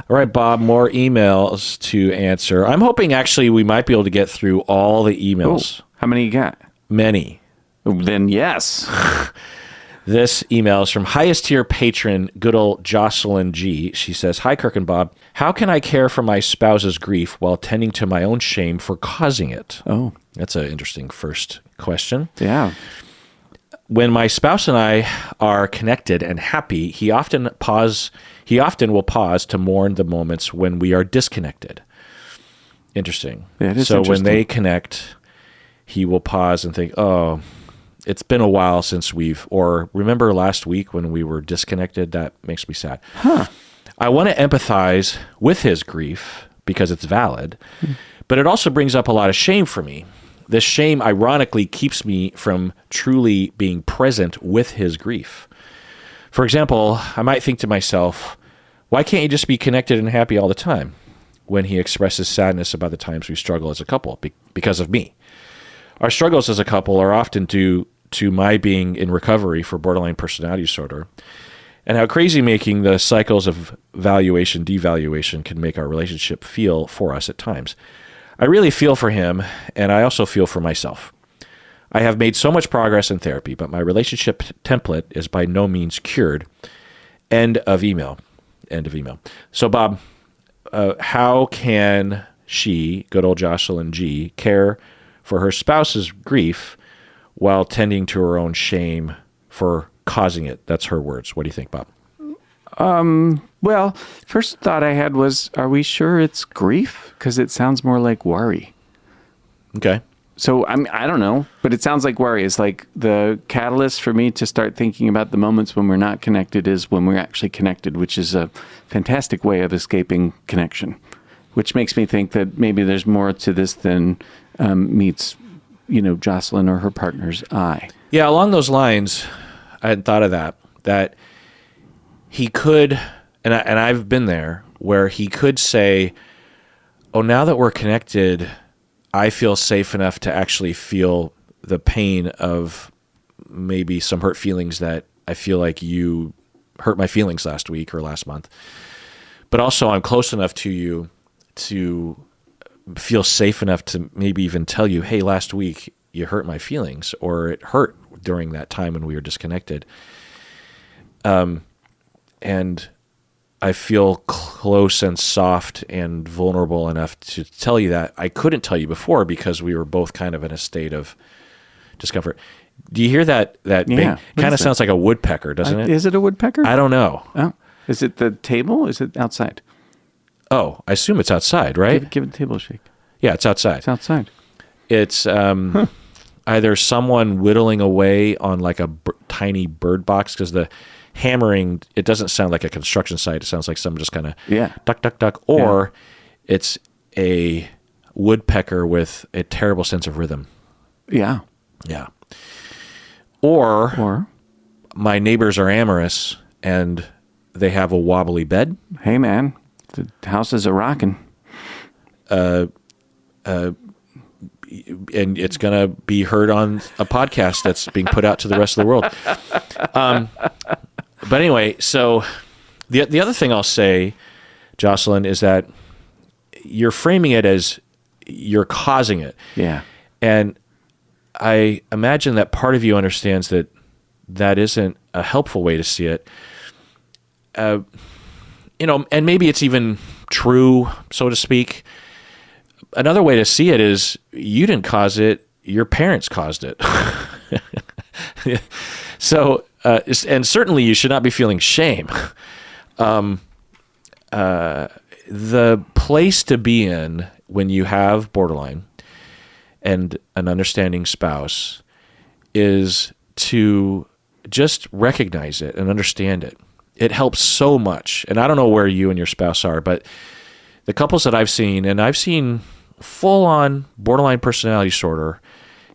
All right, Bob, more emails to answer. I'm hoping actually we might be able to get through all the emails. Ooh, how many you got? Many. Then yes. This email is from highest tier patron, good old Jocelyn G. She says, "Hi, Kirk and Bob. How can I care for my spouse's grief while tending to my own shame for causing it?" Oh. That's an interesting first question. Yeah. When my spouse and I are connected and happy, he often will pause to mourn the moments when we are disconnected. Interesting. Yeah, it is so interesting. when they connect, he will pause and think, "Oh, it's been a while since or remember last week when we were disconnected? That makes me sad." Huh. I want to empathize with his grief because it's valid, but it also brings up a lot of shame for me. This shame, ironically, keeps me from truly being present with his grief. For example, I might think to myself, why can't you just be connected and happy all the time when he expresses sadness about the times we struggle as a couple because of me? Our struggles as a couple are often due to my being in recovery for borderline personality disorder, and how crazy making the cycles of valuation, devaluation can make our relationship feel for us at times. I really feel for him, and I also feel for myself. I have made so much progress in therapy, but my relationship template is by no means cured. End of email. So, Bob, how can she, good old Jocelyn G., care for her spouse's grief while tending to her own shame for causing it? That's her words. What do you think, Bob? Well, first thought I had was, are we sure it's grief? Because it sounds more like worry. Okay. So, I don't know, but it sounds like worry is like the catalyst for me to start thinking about the moments when we're not connected is when we're actually connected, which is a fantastic way of escaping connection, which makes me think that maybe there's more to this than meets, Jocelyn or her partner's eye. Yeah, along those lines, I hadn't thought of that he could, and I've been there, where he could say, "Oh, now that we're connected, I feel safe enough to actually feel the pain of maybe some hurt feelings that I feel like you hurt my feelings last week or last month. But also I'm close enough to you to feel safe enough to maybe even tell you, hey, last week you hurt my feelings, or it hurt during that time when we were disconnected. And I feel close and soft and vulnerable enough to tell you that I couldn't tell you before because we were both kind of in a state of discomfort." Do you hear that? Yeah. Kind of sounds like a woodpecker, doesn't it? Is it a woodpecker? I don't know. Oh, is it the table? Is it outside? Oh, I assume it's outside, right? Give the table a shake. Yeah, it's outside. It's outside. It's either someone whittling away on like a tiny bird box, because the hammering, it doesn't sound like a construction site. It sounds like someone just kind of duck, duck, duck. Or it's a woodpecker with a terrible sense of rhythm. Yeah. Yeah. Or my neighbors are amorous and they have a wobbly bed. Hey, man, the house is a-rocking. And it's going to be heard on a podcast that's being put out to the rest of the world. But anyway, so the other thing I'll say, Jocelyn, is that you're framing it as you're causing it. Yeah. And I imagine that part of you understands that that isn't a helpful way to see it. And maybe it's even true, so to speak. Another way to see it is you didn't cause it, your parents caused it. So, and certainly you should not be feeling shame. The place to be in when you have borderline and an understanding spouse is to just recognize it and understand it. It helps so much. And I don't know where you and your spouse are, but the couples that I've seen, and I've seen full-on borderline personality disorder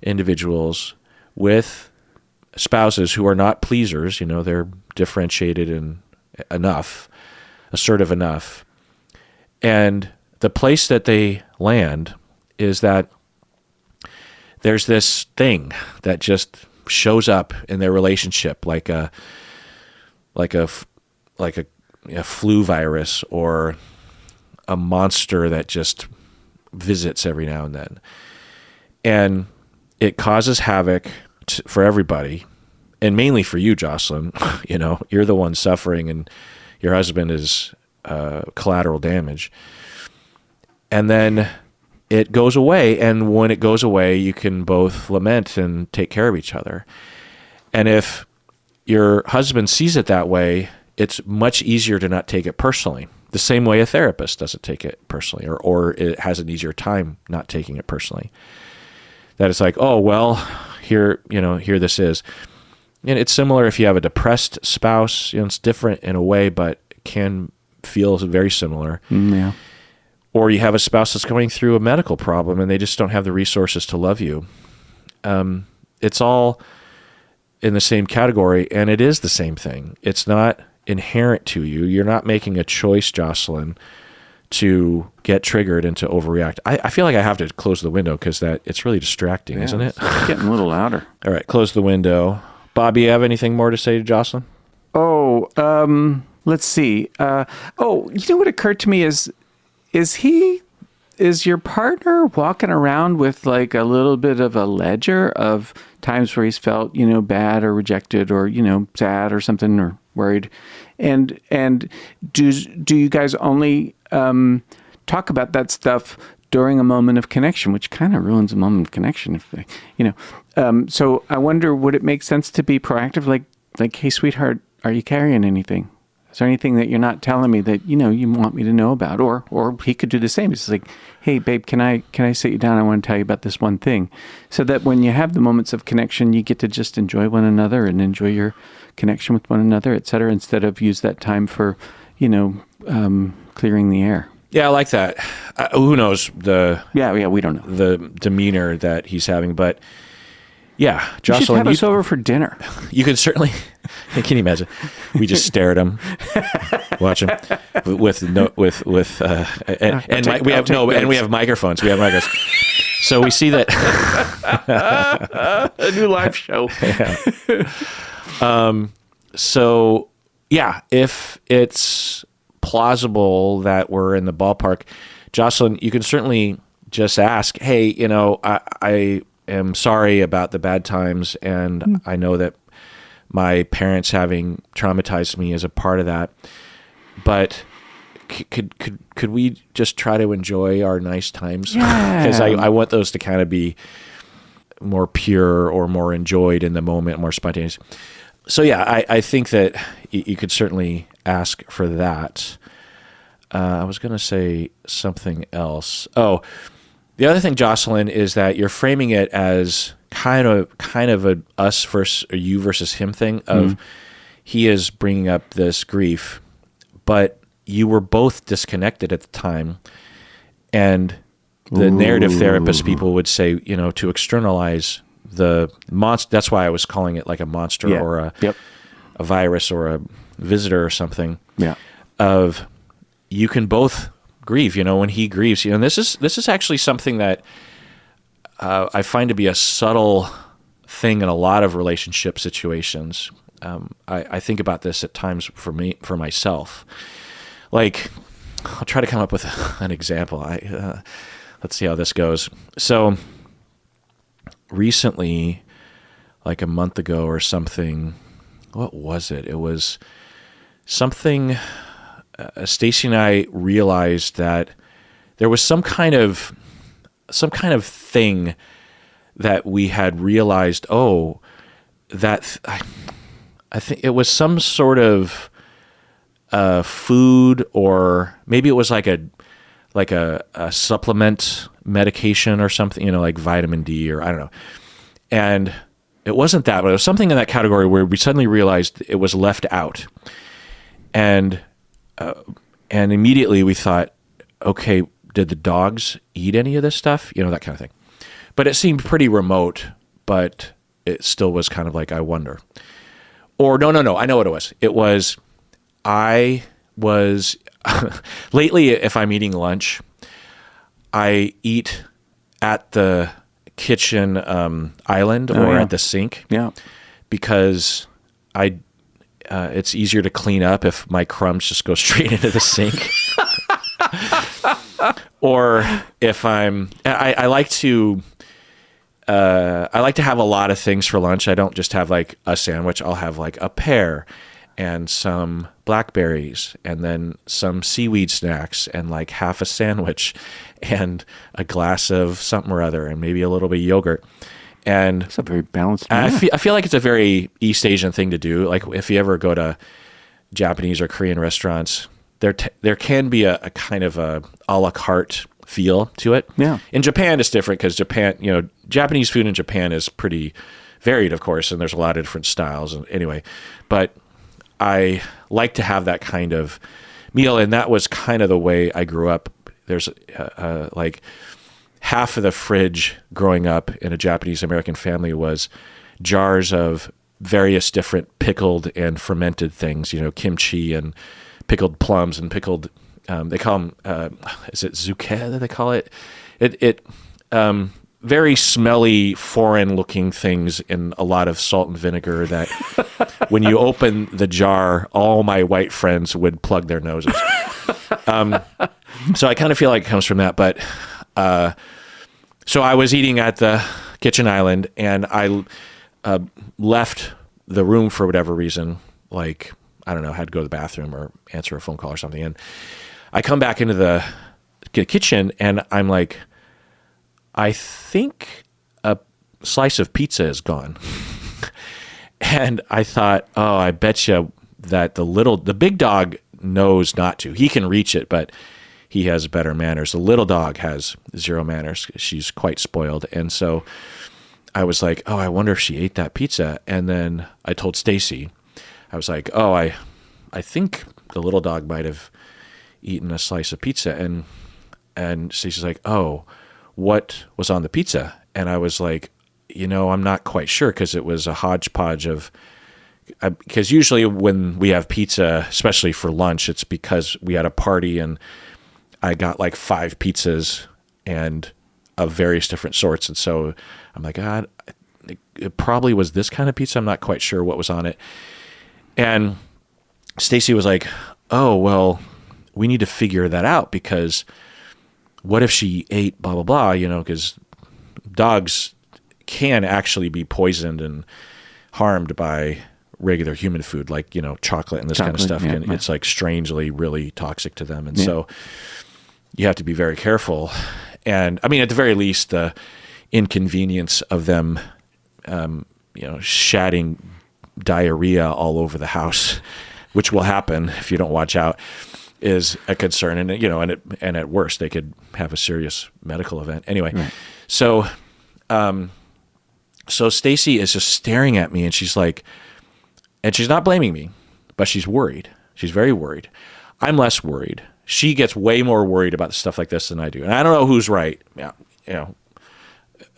individuals with spouses who are not pleasers, they're differentiated and assertive enough. And the place that they land is that there's this thing that just shows up in their relationship like a flu virus or a monster that just visits every now and then. And it causes havoc for everybody, and mainly for you, Jocelyn. You know, you're the one suffering, and your husband is collateral damage. And then it goes away, and when it goes away, you can both lament and take care of each other. And if your husband sees it that way, it's much easier to not take it personally. The same way a therapist doesn't take it personally, or it has an easier time not taking it personally. That it's like, oh, well, here this is. And it's similar if you have a depressed spouse. You know, it's different in a way, but can feel very similar. Yeah. Or you have a spouse that's going through a medical problem and they just don't have the resources to love you. It's all in the same category, and it is the same thing. It's not inherent to you. You're not making a choice, Jocelyn, to get triggered and to overreact. I feel like I have to close the window because it's really distracting, isn't it? It's getting a little louder. All right, close the window. Bobby, you have anything more to say to Jocelyn? Oh, let's see. You know what occurred to me is your partner walking around with like a little bit of a ledger of times where he's felt, you know, bad or rejected or, you know, sad or something or worried? And do you guys only talk about that stuff during a moment of connection, which kind of ruins a moment of connection, if they, you know? So I wonder, would it make sense to be proactive? Like, hey, sweetheart, are you carrying anything? Is there anything that you're not telling me that, you know, you want me to know about? Or he could do the same. It's like, hey, babe, can I sit you down? I want to tell you about this one thing. So that when you have the moments of connection, you get to just enjoy one another and enjoy your connection with one another, et cetera, instead of use that time for, you know, clearing the air. Yeah, I like that. Who knows Yeah, we don't know the demeanor that he's having, but yeah, Jocelyn, you should have us over for dinner. You could certainly. Can you imagine? We just stare at him, watch him and we have microphones. We have microphones, so we see that a new live show. Yeah. So yeah, if it's plausible that we're in the ballpark, Jocelyn, you can certainly just ask, hey, you know, I am sorry about the bad times, and I know that my parents having traumatized me is a part of that, but could we just try to enjoy our nice times? Because I want those to kind of be more pure or more enjoyed in the moment, more spontaneous. So yeah, I think that you could certainly ask for that. I was going to say something else. Oh, the other thing, Jocelyn, is that you're framing it as kind of a us versus or you versus him thing of he is bringing up this grief, but you were both disconnected at the time, and the narrative therapist people would say, you know, to externalize the monster. That's why I was calling it like a monster or a virus or a visitor or something. Yeah, of you can both grieve. You know, when he grieves, you know, and this is actually something that I find to be a subtle thing in a lot of relationship situations. I think about this at times for myself. Like, I'll try to come up with an example. Let's see how this goes. So recently, like a month ago or something, what was it? It was something, Stacy and I realized that there was some kind of thing that we had realized, that I think it was some sort of food, or maybe it was like a supplement medication or something, you know, like vitamin D or I don't know. And it wasn't that, but it was something in that category where we suddenly realized it was left out. And immediately we thought, okay, did the dogs eat any of this stuff? You know, that kind of thing. But it seemed pretty remote, but it still was kind of like, I wonder. Or no, I know what it was. It was, I was, lately if I'm eating lunch, I eat at the kitchen island at the sink. Yeah. Because it's easier to clean up if my crumbs just go straight into the sink. Or if I like to have a lot of things for lunch. I don't just have like a sandwich. I'll have like a pear and some blackberries and then some seaweed snacks and like half a sandwich and a glass of something or other and maybe a little bit of yogurt. And It's a very balanced meal. I feel like it's a very East Asian thing to do. Like if you ever go to Japanese or Korean restaurants, there can be a kind of a la carte feel to it. Yeah. In Japan, it's different because Japanese food in Japan is pretty varied, of course, and there's a lot of different styles. And anyway, but I like to have that kind of meal, and that was kind of the way I grew up. There's like half of the fridge growing up in a Japanese American family was jars of various different pickled and fermented things, kimchi and pickled plums and pickled, they call them, is it zuke that they call it? Very smelly, foreign-looking things in a lot of salt and vinegar that when you open the jar, all my white friends would plug their noses. So I kind of feel like it comes from that. But so I was eating at the kitchen island, and I left the room for whatever reason, like, I don't know, had to go to the bathroom or answer a phone call or something. And I come back into the kitchen, and I'm like, I think a slice of pizza is gone. And I thought, oh, I bet you that the big dog knows not to. He can reach it, but he has better manners. The little dog has zero manners. She's quite spoiled. And so I was like, oh, I wonder if she ate that pizza. And then I told Stacy, I was like, oh, I think the little dog might have eaten a slice of pizza. And Stacy's like, oh, what was on the pizza? And I was like, I'm not quite sure, because it was a hodgepodge of, because usually when we have pizza, especially for lunch, it's because we had a party and I got like 5 pizzas and of various different sorts. And so I'm like, God, it probably was this kind of pizza. I'm not quite sure what was on it. And Stacy was like, oh, well, we need to figure that out, because what if she ate blah, blah, blah, because dogs can actually be poisoned and harmed by regular human food, like, chocolate and this kind of stuff. Yeah, and it's like strangely really toxic to them. And so you have to be very careful. And I mean, at the very least, the inconvenience of them, shatting diarrhea all over the house, which will happen if you don't watch out, is a concern. And, and at worst, they could have a serious medical event. Anyway, right. So Stacy is just staring at me, and she's like, and she's not blaming me, but she's worried. She's very worried. I'm less worried. She gets way more worried about stuff like this than I do. And I don't know who's right. Yeah.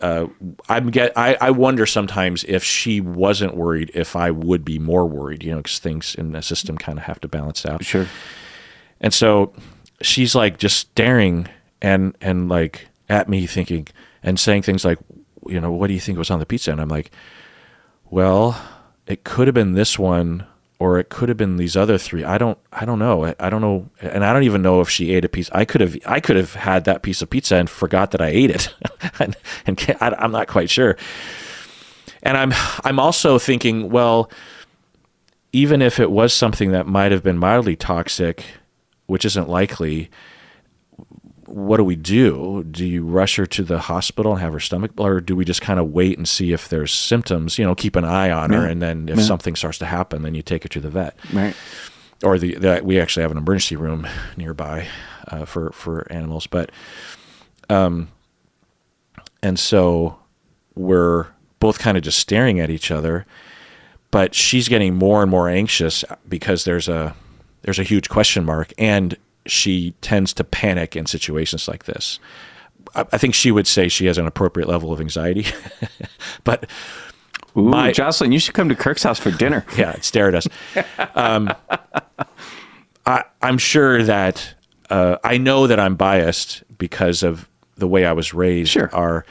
I wonder sometimes if she wasn't worried, if I would be more worried, because things in the system kind of have to balance out. Sure. And so she's like just staring and like at me, thinking and saying things like, what do you think was on the pizza? And I'm like, well, it could have been this one, or it could have been these other 3. I don't know. I don't know. And I don't even know if she ate a piece. I could have had that piece of pizza and forgot that I ate it. and I'm not quite sure. And I'm also thinking, well, even if it was something that might have been mildly toxic, which isn't likely, what do we do? Do you rush her to the hospital and have her stomach, or do we just kind of wait and see if there's symptoms, keep an eye on her, and then if something starts to happen, then you take her to the vet. Right. Or we actually have an emergency room nearby for animals. But and so we're both kind of just staring at each other, but she's getting more and more anxious because there's a huge question mark, and she tends to panic in situations like this. I think she would say she has an appropriate level of anxiety, but Jocelyn, you should come to Kirk's house for dinner. Yeah, stare at us. I'm sure that I know that I'm biased because of the way I was raised. Sure.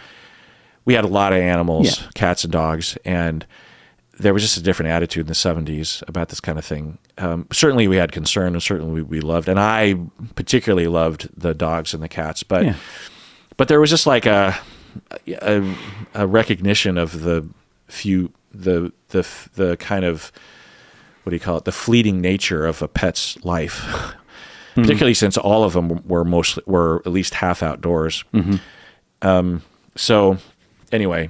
We had a lot of animals, cats and dogs, and there was just a different attitude in the 70s about this kind of thing. Certainly we had concern, and certainly we loved, and I particularly loved the dogs and the cats, but there was just like a recognition of the kind of, what do you call it, the fleeting nature of a pet's life, particularly since all of them were at least half outdoors. So anyway,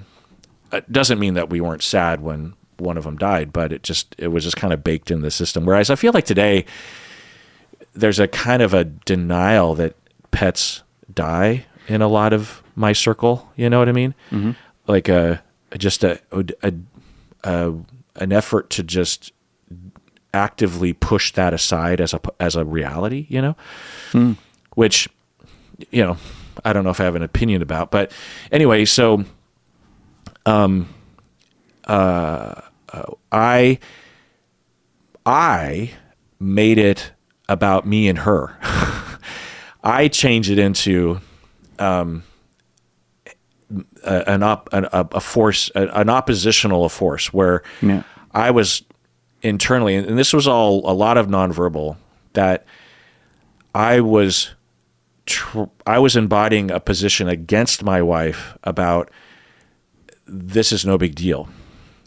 it doesn't mean that we weren't sad when one of them died, but it was just kind of baked in the system. Whereas I feel like today there's a kind of a denial that pets die in a lot of my circle. You know what I mean? Like an effort to just actively push that aside as a reality, you know, which, you know, I don't know if I have an opinion about, but anyway, so, I made it about me and her. I changed it into, an oppositional force where I was internally, and this was all a lot of nonverbal, that I was embodying a position against my wife about this is no big deal.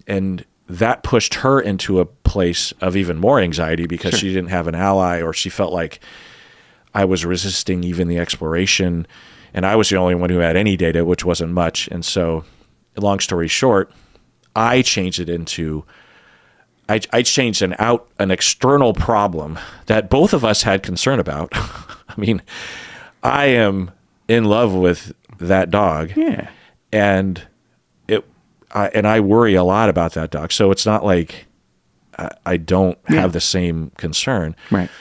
And that pushed her into a place of even more anxiety because she didn't have an ally, or she felt like I was resisting even the exploration. And I was the only one who had any data, which wasn't much. And so, long story short, I changed it into, I changed an external problem that both of us had concern about. I mean, I am in love with that dog. Yeah. And I worry a lot about that dog. So it's not like I don't have the same concern. Right.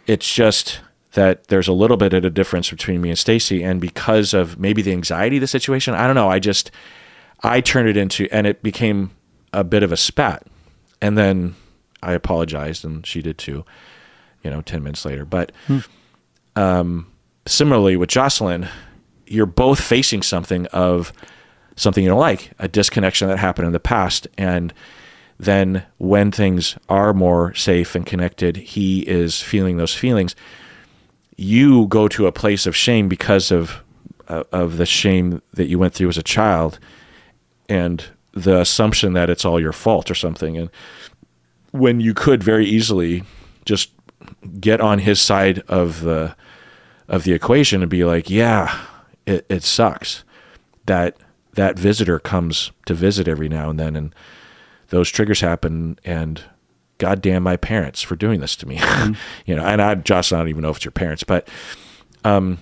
It's just that there's a little bit of a difference between me and Stacy, and because of maybe the anxiety of the situation, I don't know. I turned it into, and it became a bit of a spat. And then I apologized, and she did too, 10 minutes later. But similarly with Jocelyn, you're both facing something you don't like, a disconnection that happened in the past. And then when things are more safe and connected, he is feeling those feelings. You go to a place of shame because of the shame that you went through as a child, and the assumption that it's all your fault or something. And when you could very easily just get on his side of the equation and be like, yeah, it sucks that visitor comes to visit every now and then, and those triggers happen, and goddamn my parents for doing this to me. And Josh, I don't even know if it's your parents, but, and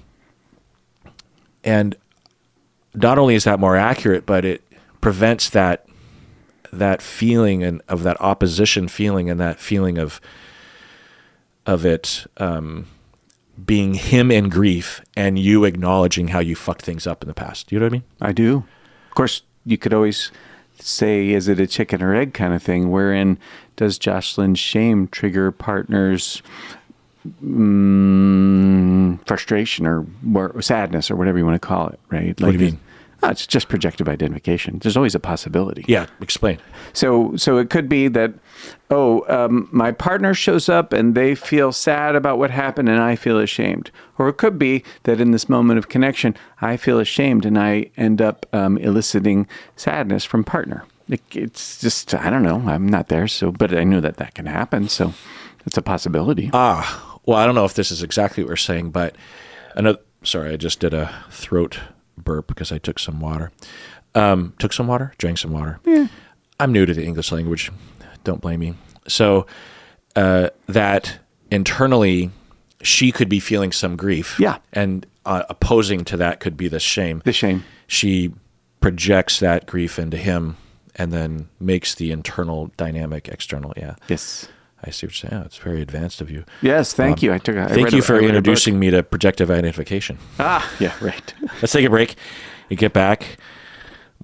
not only is that more accurate, but it prevents that feeling and of that opposition feeling, and that feeling of it, being him in grief and you acknowledging how you fucked things up in the past. Do you know what I mean? I do. Of course, you could always say, is it a chicken or egg kind of thing, wherein does Jocelyn's shame trigger partner's frustration or sadness or whatever you want to call it, right? What do you mean? It's just projective identification. There's always a possibility. Yeah, explain. So it could be that, my partner shows up and they feel sad about what happened and I feel ashamed. Or it could be that in this moment of connection, I feel ashamed and I end up eliciting sadness from partner. It's just, I don't know. I'm not there, but I knew that can happen. So it's a possibility. Well, I don't know if this is exactly what we're saying, but sorry, I just did a throat burp because I took some water. Drank some water. Yeah. I'm new to the English language. Don't blame me. So that internally she could be feeling some grief. Yeah. And opposing to that could be the shame. The shame. She projects that grief into him and then makes the internal dynamic external. Yeah. Yes. I see what you're saying. It's very advanced of you. Yes, thank you. Thank you for introducing me to projective identification. Yeah, right. Let's take a break and get back.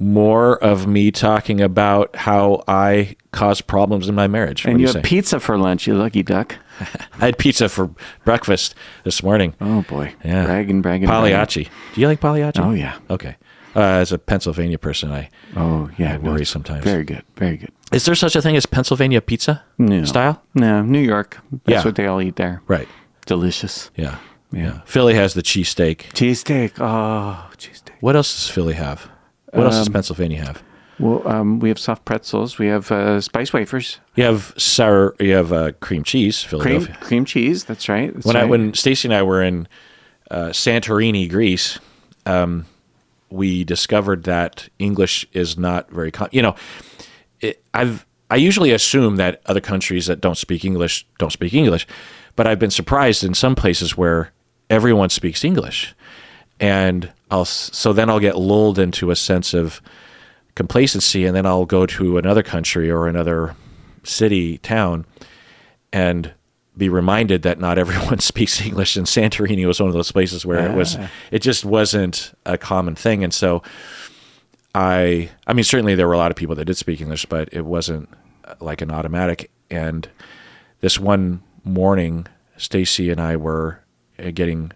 More of me talking about how I cause problems in my marriage. And you have pizza for lunch, you lucky duck. I had pizza for breakfast this morning. Oh, boy. Yeah. Bragging. Pagliacci. Do you like Pagliacci? Oh, yeah. Okay. As a Pennsylvania person, I worry no, sometimes. Very good. Very good. Is there such a thing as Pennsylvania pizza style? No, New York. That's what they all eat there. Right. Delicious. Yeah. Philly has the cheesesteak. Cheesesteak. Oh, cheesesteak. What else does Philly have? What else does Pennsylvania have? Well, we have soft pretzels. We have spice wafers. You have cream cheese, Philadelphia. Cream cheese. That's right. When Stacy and I were in Santorini, Greece, we discovered that English is not very I usually assume that other countries that don't speak English, but I've been surprised in some places where everyone speaks English, and then I'll get lulled into a sense of complacency, and then I'll go to another country or another city, town, and be reminded that not everyone speaks English. And Santorini was one of those places where it just wasn't a common thing. And so I mean, certainly there were a lot of people that did speak English, but it wasn't like an automatic. And this one morning, Stacy and I were getting,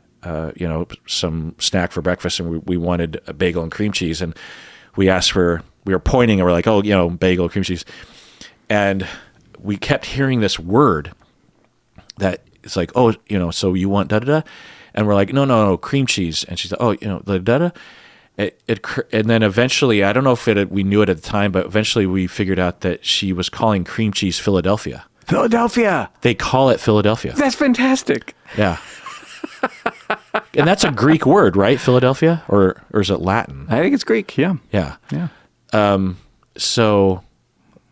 some snack for breakfast, and we wanted a bagel and cream cheese. And we were pointing, and we're like, bagel, cream cheese. And we kept hearing this word that it's like, so you want da-da-da? And we're like, no, cream cheese. And she's like, the da-da? And then eventually, I don't know if we knew it at the time, but eventually we figured out that she was calling cream cheese Philadelphia. Philadelphia! They call it Philadelphia. That's fantastic. Yeah. And that's a Greek word, right? Philadelphia? Or is it Latin? I think it's Greek, yeah. Yeah. Yeah. So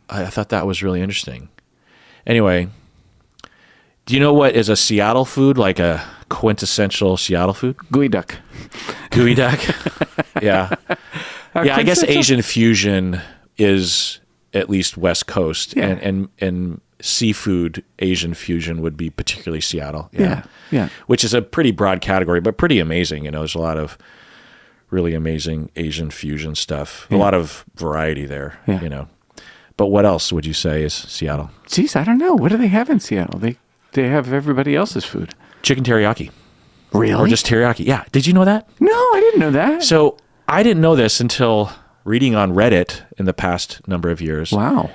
I thought that was really interesting. Anyway, do you know what is a Seattle food, like a quintessential Seattle food? Gooey duck. Gooey duck? Yeah. I guess Asian fusion is at least West Coast, and seafood Asian fusion would be particularly Seattle. Yeah. Which is a pretty broad category, but pretty amazing. There's a lot of really amazing Asian fusion stuff. A lot of variety there, But what else would you say is Seattle? Geez, I don't know. What do they have in Seattle? They have everybody else's food. Chicken teriyaki. Really? Or just teriyaki. Yeah. Did you know that? No, I didn't know that. So I didn't know this until reading on Reddit in the past number of years. Wow.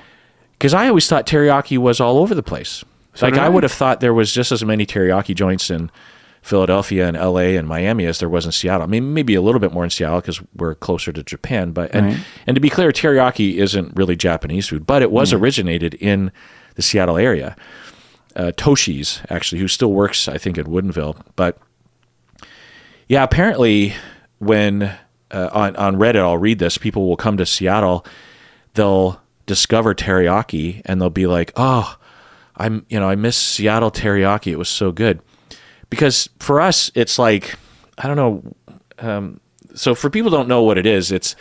Because I always thought teriyaki was all over the place. I would have thought there was just as many teriyaki joints in Philadelphia and LA and Miami as there was in Seattle. I mean, maybe a little bit more in Seattle because we're closer to Japan. But and to be clear, teriyaki isn't really Japanese food, but it was originated in the Seattle area. Toshi's, actually, who still works, I think, in Woodinville. But yeah, apparently when on Reddit, I'll read this, people will come to Seattle, they'll discover teriyaki, and they'll be like, oh, I miss Seattle teriyaki. It was so good. Because for us, it's like, I don't know. So for people who don't know what it is, it's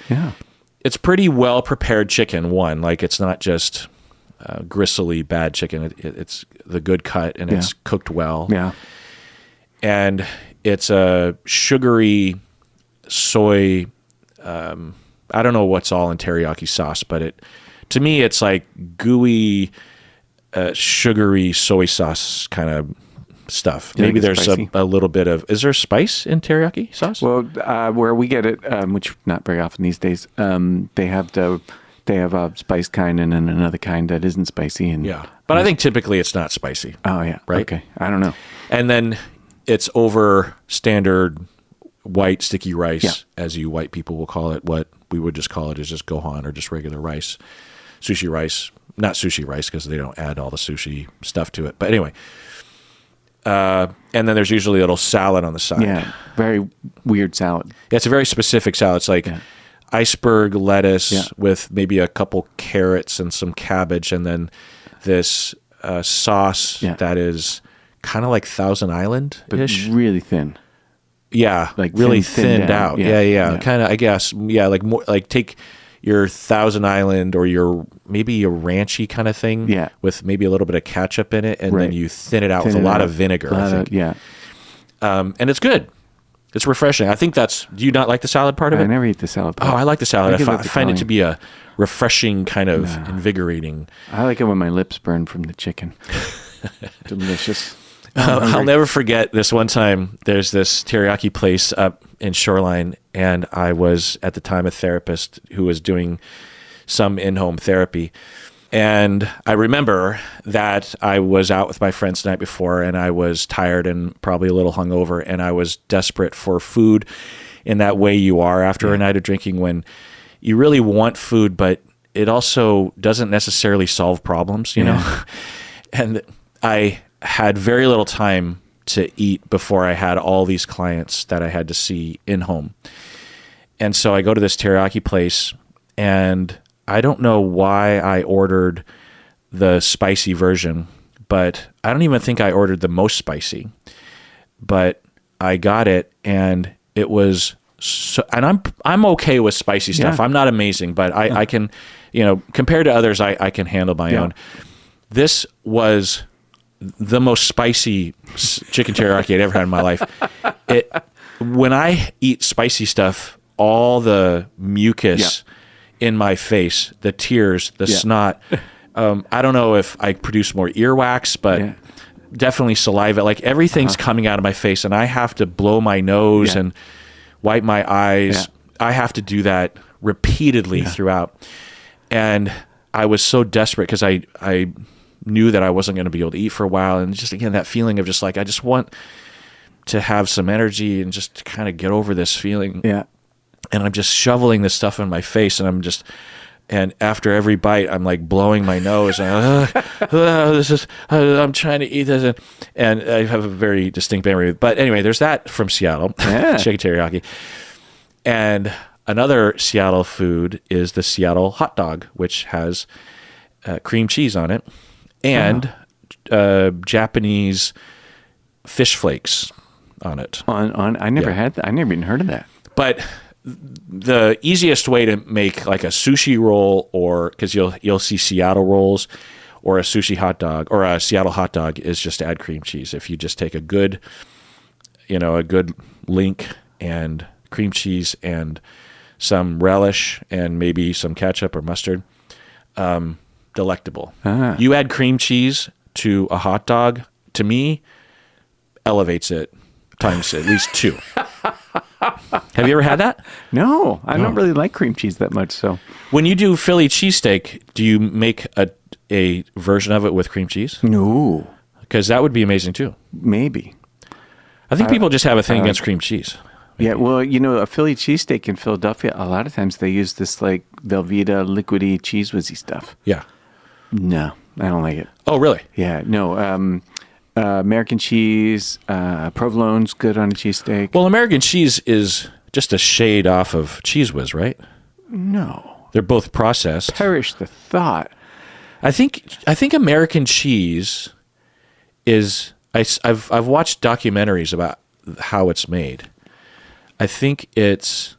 pretty well prepared chicken. One, like it's not just gristly bad chicken. It's the good cut, and it's cooked well. Yeah, and it's a sugary soy. I don't know what's all in teriyaki sauce, but to me, it's like gooey, sugary soy sauce kind of stuff. Maybe there's a little bit of. Is there spice in teriyaki sauce? Well, where we get it, which not very often these days, they have a spiced kind and then another kind that isn't spicy. And but I think typically it's not spicy. Oh yeah, right. Okay, I don't know. And then it's over standard white sticky rice, as you white people will call it. What we would just call it is just gohan or just regular rice, sushi rice. Not sushi rice because they don't add all the sushi stuff to it. But anyway. And then there's usually a little salad on the side. Yeah, very weird salad. Yeah, it's a very specific salad. It's like iceberg lettuce with maybe a couple carrots and some cabbage, and then this sauce that is kind of like Thousand Island-ish. But really thin. Yeah, like really thinned out. Yeah. Kind of, I guess. Yeah, like more like take your Thousand Island or your maybe a ranchy kind of thing with maybe a little bit of ketchup in it, and then you thin it out with a lot of vinegar, I think. And it's good. It's refreshing. I think do you not like the salad part of it? I never eat the salad part. Oh, I like the salad. I find it to be a refreshing, kind of invigorating. I like it when my lips burn from the chicken. Delicious. I'll never forget this one time. There's this teriyaki place up in Shoreline, and I was at the time a therapist who was doing some in-home therapy. And I remember that I was out with my friends the night before, and I was tired and probably a little hungover, and I was desperate for food in that way you are after a night of drinking, when you really want food, but it also doesn't necessarily solve problems, you know? And I had very little time to eat before I had all these clients that I had to see in home. And so I go to this teriyaki place, and I don't know why I ordered the spicy version, but I don't even think I ordered the most spicy. But I got it, and it was so, and I'm okay with spicy stuff. I'm not amazing, but I can, you know, compared to others, I can handle my own. This was the most spicy chicken teriyaki I'd ever had in my life. When I eat spicy stuff, all the mucus in my face, the tears, the snot. I don't know if I produce more earwax, but definitely saliva. Like everything's coming out of my face, and I have to blow my nose and wipe my eyes. I have to do that repeatedly throughout. And I was so desperate because I knew that I wasn't going to be able to eat for a while. And just, again, that feeling of just like, I just want to have some energy and just to kind of get over this feeling. And I'm just shoveling this stuff in my face, and and after every bite, I'm like blowing my nose. And, I'm trying to eat this. And I have a very distinct memory. But anyway, there's that from Seattle, chicken teriyaki. And another Seattle food is the Seattle hot dog, which has cream cheese on it, and Japanese fish flakes on it. I never had that. I never even heard of that. But the easiest way to make like a sushi roll, or because you'll see Seattle rolls, or a sushi hot dog, or a Seattle hot dog, is just to add cream cheese. If you just take a good link and cream cheese and some relish and maybe some ketchup or mustard, delectable. You add cream cheese to a hot dog, to me, elevates it times at least 2. Have you ever had that? No, I don't really like cream cheese that much. So when you do Philly cheesesteak, do you make a version of it with cream cheese? No. Because that would be amazing too. Maybe. I think people just have a thing against cream cheese. Maybe. Yeah, well, a Philly cheesesteak in Philadelphia, a lot of times they use this like Velveeta liquidy cheese whizzy stuff. Yeah. No, I don't like it. Oh, really? Yeah, no. American cheese, provolone's good on a cheesesteak. Well, American cheese is just a shade off of Cheese Whiz, right? No. They're both processed. Perish the thought. I think American cheese is. I've watched documentaries about how it's made. I think it's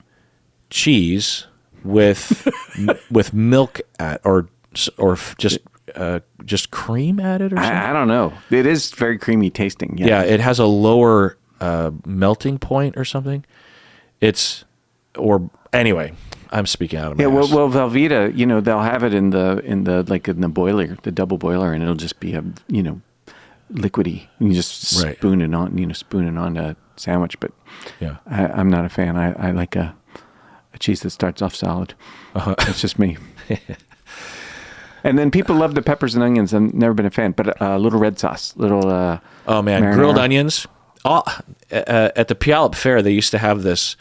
cheese with milk or just cream added or something. I don't know. It is very creamy tasting. Yeah, it has a lower melting point or something. Anyway, I'm speaking out of my ass. Well, Velveeta, they'll have it in the boiler, the double boiler, and it'll just be liquidy. You just spoon it on a sandwich. But I'm not a fan. I like a cheese that starts off solid. That's just me. And then people love the peppers and onions. I've never been a fan, but a little red sauce, oh man, marinara. Grilled onions. At the Puyallup Fair, they used to have this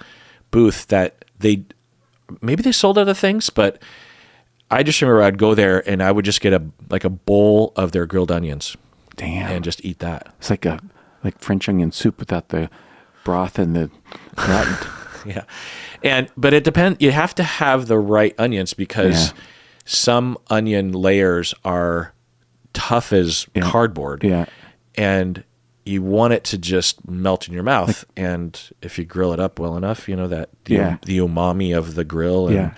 booth that maybe they sold other things, but I just remember I'd go there and I would just get a bowl of their grilled onions. Damn. And just eat that. It's like French onion soup without the broth and the nut. Yeah. But it depends. You have to have the right onions because some onion layers are tough as cardboard. Yeah. And you want it to just melt in your mouth. And if you grill it up well enough, that the umami of the grill. And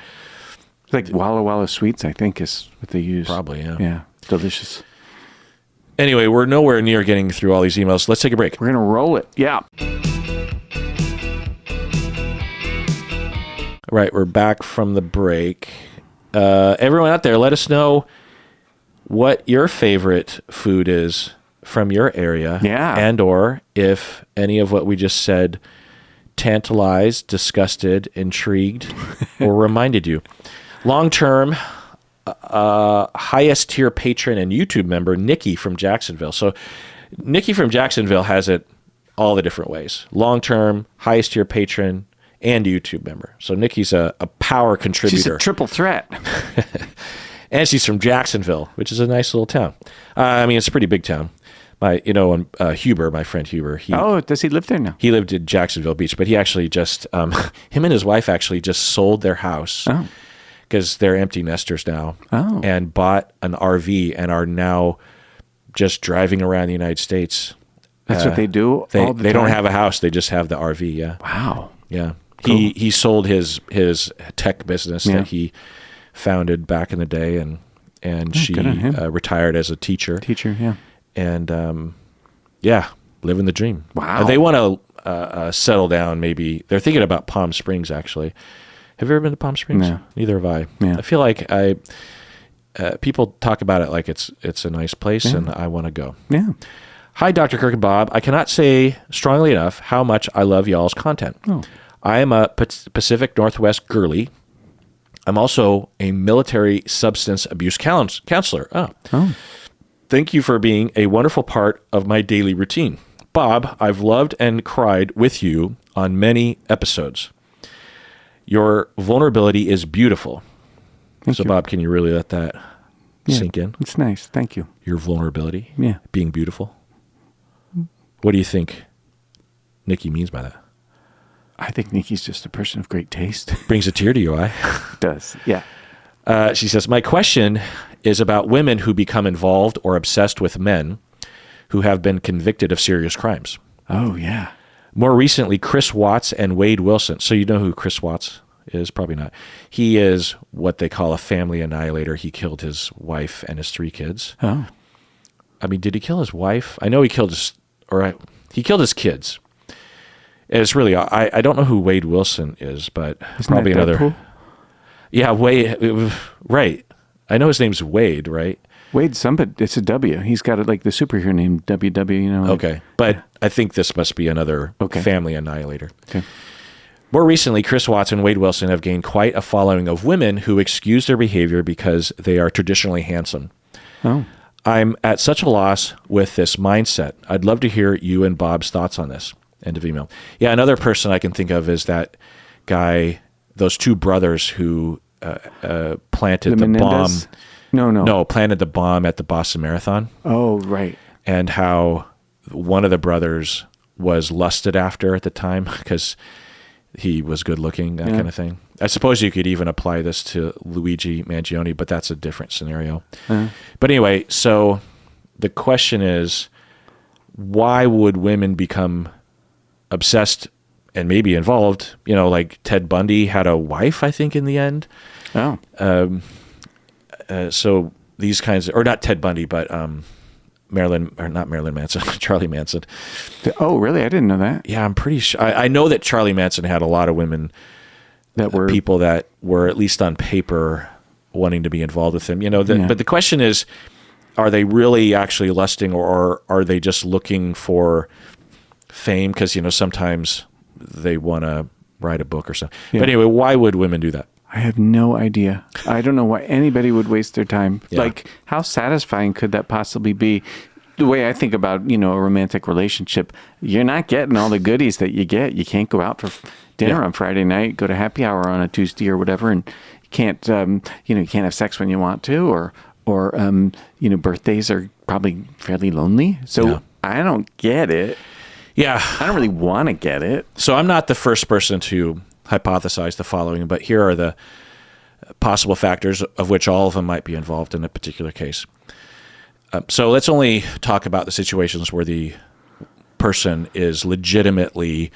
It's like Walla Walla Sweets, I think, is what they use. Probably, yeah. Yeah. Delicious. Anyway, we're nowhere near getting through all these emails. Let's take a break. We're going to roll it. Yeah. All right, we're back from the break. Everyone out there, let us know what your favorite food is from your area. Yeah. And or if any of what we just said tantalized, disgusted, intrigued, or reminded you? Long-term, highest tier patron and YouTube member, Nikki from Jacksonville. So Nikki from Jacksonville has it all the different ways. Long-term, highest tier patron, and YouTube member. So Nikki's a power contributor. She's a triple threat. And she's from Jacksonville, which is a nice little town. I mean, it's a pretty big town. Huber, my friend Huber. Does he live there now? He lived in Jacksonville Beach, but he actually just, him and his wife actually just sold their house because they're empty nesters now and bought an RV and are now just driving around the United States. That's what they do. They don't have a house; they just have the RV. Yeah. Wow. Yeah. Cool. He sold his tech business that he founded back in the day, and she retired as a teacher. Yeah. And living the dream. Wow. They want to settle down. Maybe they're thinking about Palm Springs. Actually, have you ever been to Palm Springs? No. Neither have I. Yeah. I feel like people talk about it like it's a nice place, and I want to go. Yeah. Hi, Dr. Kirk and Bob. I cannot say strongly enough how much I love y'all's content. Oh. I am a Pacific Northwest girly. I'm also a military substance abuse counselor. Oh. Thank you for being a wonderful part of my daily routine. Bob, I've loved and cried with you on many episodes. Your vulnerability is beautiful. Thank you. Bob, can you really let that sink in? It's nice. Thank you. Your vulnerability? Yeah. Being beautiful? What do you think Nikki means by that? I think Nikki's just a person of great taste. Brings a tear to your eye. Does, yeah. She says, my question is about women who become involved or obsessed with men who have been convicted of serious crimes. Oh, yeah. More recently, Chris Watts and Wade Wilson. So you know who Chris Watts is? Probably not. He is what they call a family annihilator. He killed his wife and his 3 kids. Oh. I mean, did he kill his wife? I know he killed he killed his kids. It's really, I don't know who Wade Wilson is, but Isn't probably that another. Deadpool? Yeah, Wade, right. I know his name's Wade, right? Wade, it's a W. He's got like the superhero name WW, you know. Okay. But I think this must be another family annihilator. Okay. More recently, Chris Watts and Wade Wilson have gained quite a following of women who excuse their behavior because they are traditionally handsome. Oh. I'm at such a loss with this mindset. I'd love to hear you and Bob's thoughts on this. End of email. Yeah, another person I can think of is that guy, those 2 brothers who planted the bomb. No, planted the bomb at the Boston Marathon. Oh, right. And how one of the brothers was lusted after at the time because he was good looking, that kind of thing. I suppose you could even apply this to Luigi Mangione, but that's a different scenario. But anyway, so the question is, why would women become obsessed and maybe involved? You know, like Ted Bundy had a wife, I think, in the end. Oh. So these kinds of, or not Ted Bundy, but not Marilyn Manson, Charlie Manson. Oh, really? I didn't know that. Yeah, I'm pretty sure. I know that Charlie Manson had a lot of women that were people that were at least on paper wanting to be involved with him. You know, but the question is, are they really actually lusting, or are they just looking for fame? Because, you know, sometimes they want to write a book or something. Yeah. But anyway, why would women do that? I have no idea. I don't know why anybody would waste their time. Yeah. Like, how satisfying could that possibly be? The way I think about, you know, a romantic relationship, you're not getting all the goodies that you get. You can't go out for dinner on Friday night, go to happy hour on a Tuesday or whatever, and you can't, you can't have sex when you want to, or birthdays are probably fairly lonely. So I don't get it. Yeah. I don't really want to get it. So I'm not the first person to hypothesize the following, but here are the possible factors of which all of them might be involved in a particular case. So let's only talk about the situations where the person is legitimately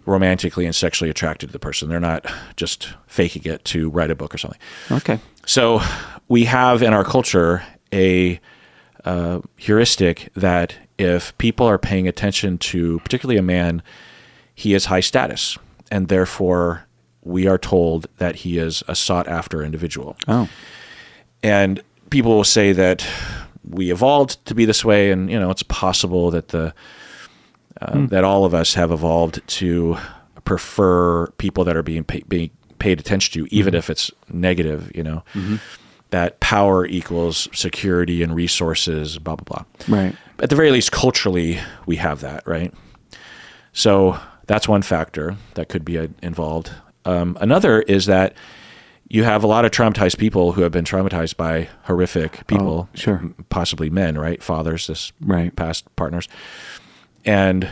romantically and sexually attracted to the person. They're not just faking it to write a book or something. Okay. So we have in our culture a heuristic that if people are paying attention to particularly a man, he is high status, and therefore we are told that he is a sought-after individual. Oh. And people will say that we evolved to be this way, and it's possible that that all of us have evolved to prefer people that are being paid attention to, even if it's negative, that power equals security and resources, blah, blah, blah. Right. At the very least, culturally, we have that, right? So that's one factor that could be involved. Another is that you have a lot of traumatized people who have been traumatized by horrific people, possibly men, right? Fathers, past partners, and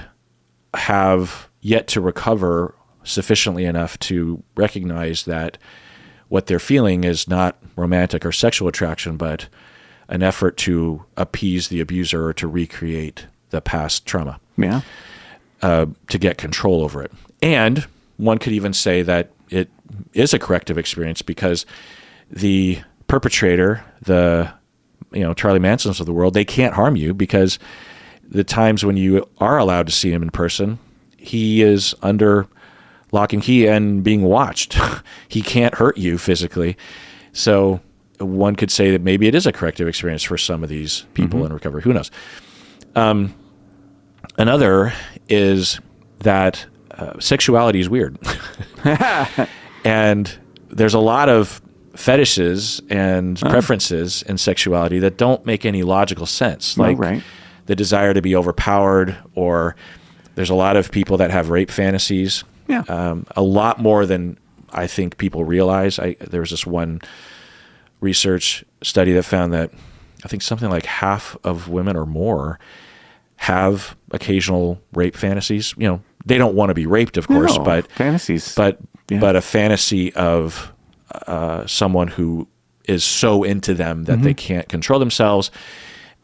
have yet to recover sufficiently enough to recognize that what they're feeling is not romantic or sexual attraction, but an effort to appease the abuser or to recreate the past trauma. Yeah. To get control over it. And one could even say that it is a corrective experience because the perpetrator, the Charlie Mansons of the world, they can't harm you because the times when you are allowed to see him in person, he is under lock and key and being watched. He can't hurt you physically. So one could say that maybe it is a corrective experience for some of these people in recovery. Who knows? Another is that sexuality is weird. And there's a lot of fetishes and preferences in sexuality that don't make any logical sense. Like the desire to be overpowered, or there's a lot of people that have rape fantasies. Yeah. A lot more than I think people realize. There was this one research study that found that I think something like half of women or more have occasional rape fantasies. They don't want to be raped, of course, but fantasies. But a fantasy of someone who is so into them that they can't control themselves,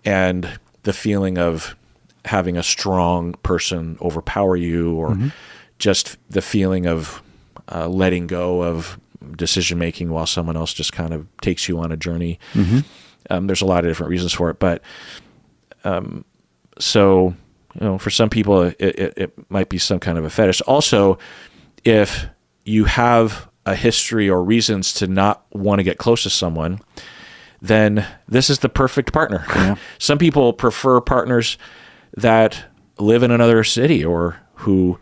and the feeling of having a strong person overpower you, or just the feeling of letting go of decision making while someone else just kind of takes you on a journey. There's a lot of different reasons for it, but so for some people it might be some kind of a fetish. Also, if you have a history or reasons to not want to get close to someone, then this is the perfect partner. Yeah. Some people prefer partners that live in another city or who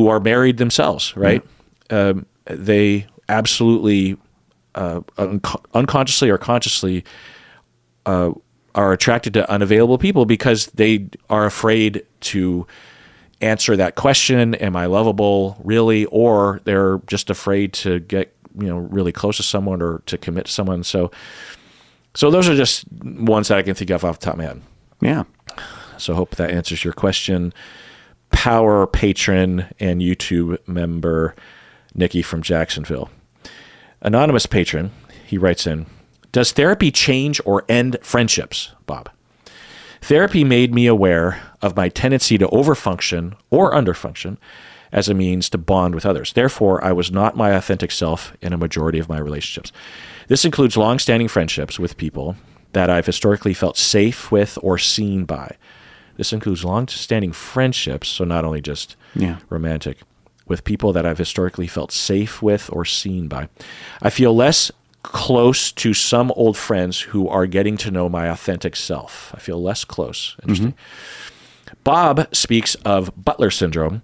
are married themselves, right? Yeah. They absolutely unconsciously or consciously are attracted to unavailable people because they are afraid to answer that question, am I lovable really? Or they're just afraid to get really close to someone or to commit to someone. So those are just ones that I can think of off the top of my head. Yeah. So I hope that answers your question. Power patron and YouTube member Nikki from Jacksonville. Anonymous patron, he writes in, does therapy change or end friendships, Bob? Therapy made me aware of my tendency to overfunction or underfunction as a means to bond with others. Therefore, I was not my authentic self in a majority of my relationships. This includes long-standing friendships with people that I've historically felt safe with or seen by. This includes long-standing friendships, so not only just romantic, with people that I've historically felt safe with or seen by. I feel less close to some old friends who are getting to know my authentic self. I feel less close. Interesting. Bob speaks of butler syndrome,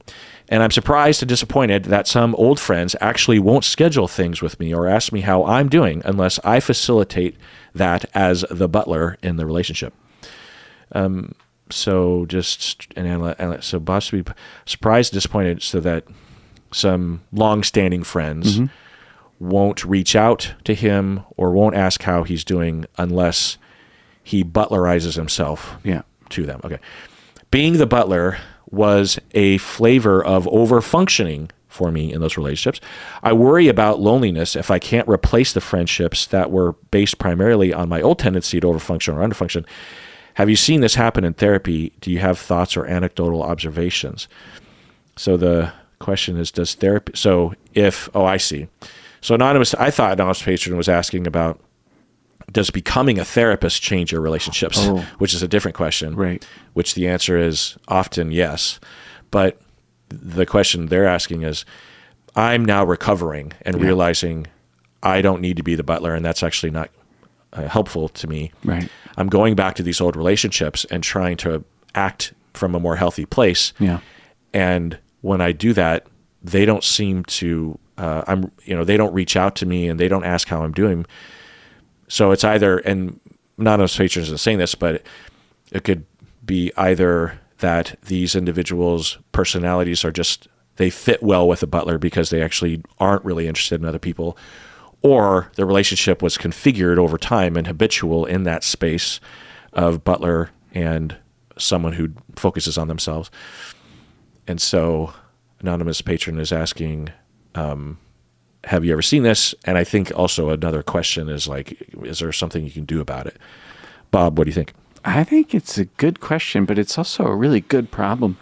and I'm surprised and disappointed that some old friends actually won't schedule things with me or ask me how I'm doing unless I facilitate that as the butler in the relationship. So Bob's surprised and disappointed so that some long-standing friends won't reach out to him or won't ask how he's doing unless he butlerizes himself to them. Okay. Being the butler was a flavor of over-functioning for me in those relationships. I worry about loneliness if I can't replace the friendships that were based primarily on my old tendency to overfunction or underfunction. Have you seen this happen in therapy? Do you have thoughts or anecdotal observations? So the question is, does therapy... I see. So I thought Anonymous Patron was asking about, does becoming a therapist change your relationships? Which is a different question. Right. Which the answer is often yes. But the question they're asking is, I'm now recovering and realizing I don't need to be the butler, and that's actually not helpful to me. Right. I'm going back to these old relationships and trying to act from a more healthy place. Yeah. And when I do that, they don't seem to, they don't reach out to me and they don't ask how I'm doing. So it's either, and none of us patrons are saying this, but it could be either that these individuals' personalities are just, they fit well with a butler because they actually aren't really interested in other people, or the relationship was configured over time and habitual in that space of butler and someone who focuses on themselves. And so anonymous patron is asking, have you ever seen this? And I think also another question is like, is there something you can do about it? Bob, what do you think? I think it's a good question, but it's also a really good problem.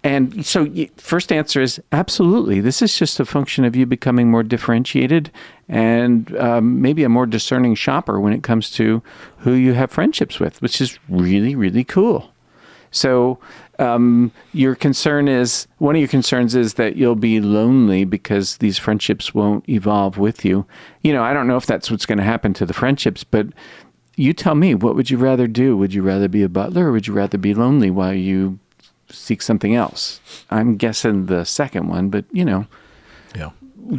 And so first answer is absolutely. This is just a function of you becoming more differentiated and maybe a more discerning shopper when it comes to who you have friendships with, which is really, really cool. So your concern is, one of your concerns is that you'll be lonely because these friendships won't evolve with you. I don't know if that's what's going to happen to the friendships, but you tell me, what would you rather do? Would you rather be a butler or would you rather be lonely while you seek something else? I'm guessing the second one, but Yeah.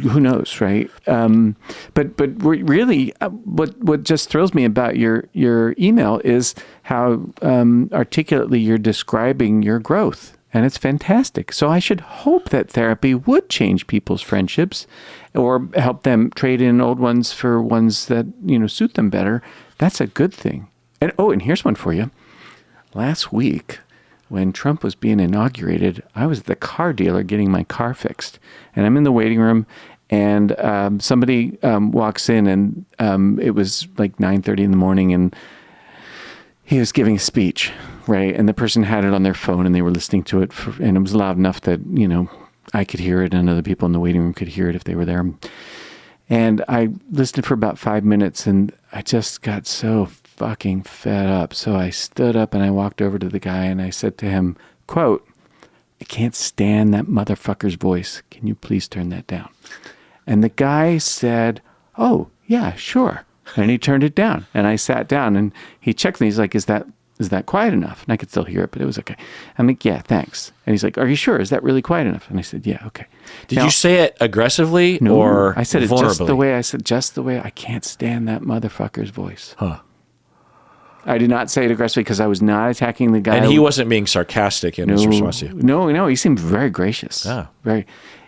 Who knows, right? But really, what just thrills me about your email is how articulately you're describing your growth, and it's fantastic. So I should hope that therapy would change people's friendships, or help them trade in old ones for ones that suit them better. That's a good thing. And here's one for you. Last week, when Trump was being inaugurated, I was at the car dealer getting my car fixed. And I'm in the waiting room, and somebody walks in, and it was like 9:30 in the morning, and he was giving a speech, right? And the person had it on their phone, and they were listening to it, and it was loud enough that, I could hear it, and other people in the waiting room could hear it if they were there. And I listened for about 5 minutes, and I just got so fucking fed up. So I stood up and I walked over to the guy and I said to him, quote, "I can't stand that motherfucker's voice. Can you please turn that down?" And the guy said, "Oh, yeah, sure." And he turned it down. And I sat down and he checked me. He's like, is that quiet enough? And I could still hear it, but it was okay. I'm like, "Yeah, thanks." And he's like, "Are you sure? Is that really quiet enough?" And I said, "Yeah, okay." Did you say it aggressively No, or I said it vulnerably? just the way I can't stand that motherfucker's voice. Huh. I did not say it aggressively because I was not attacking the guy. And he wasn't being sarcastic in his response to you. No, he seemed very gracious. Ah. Very.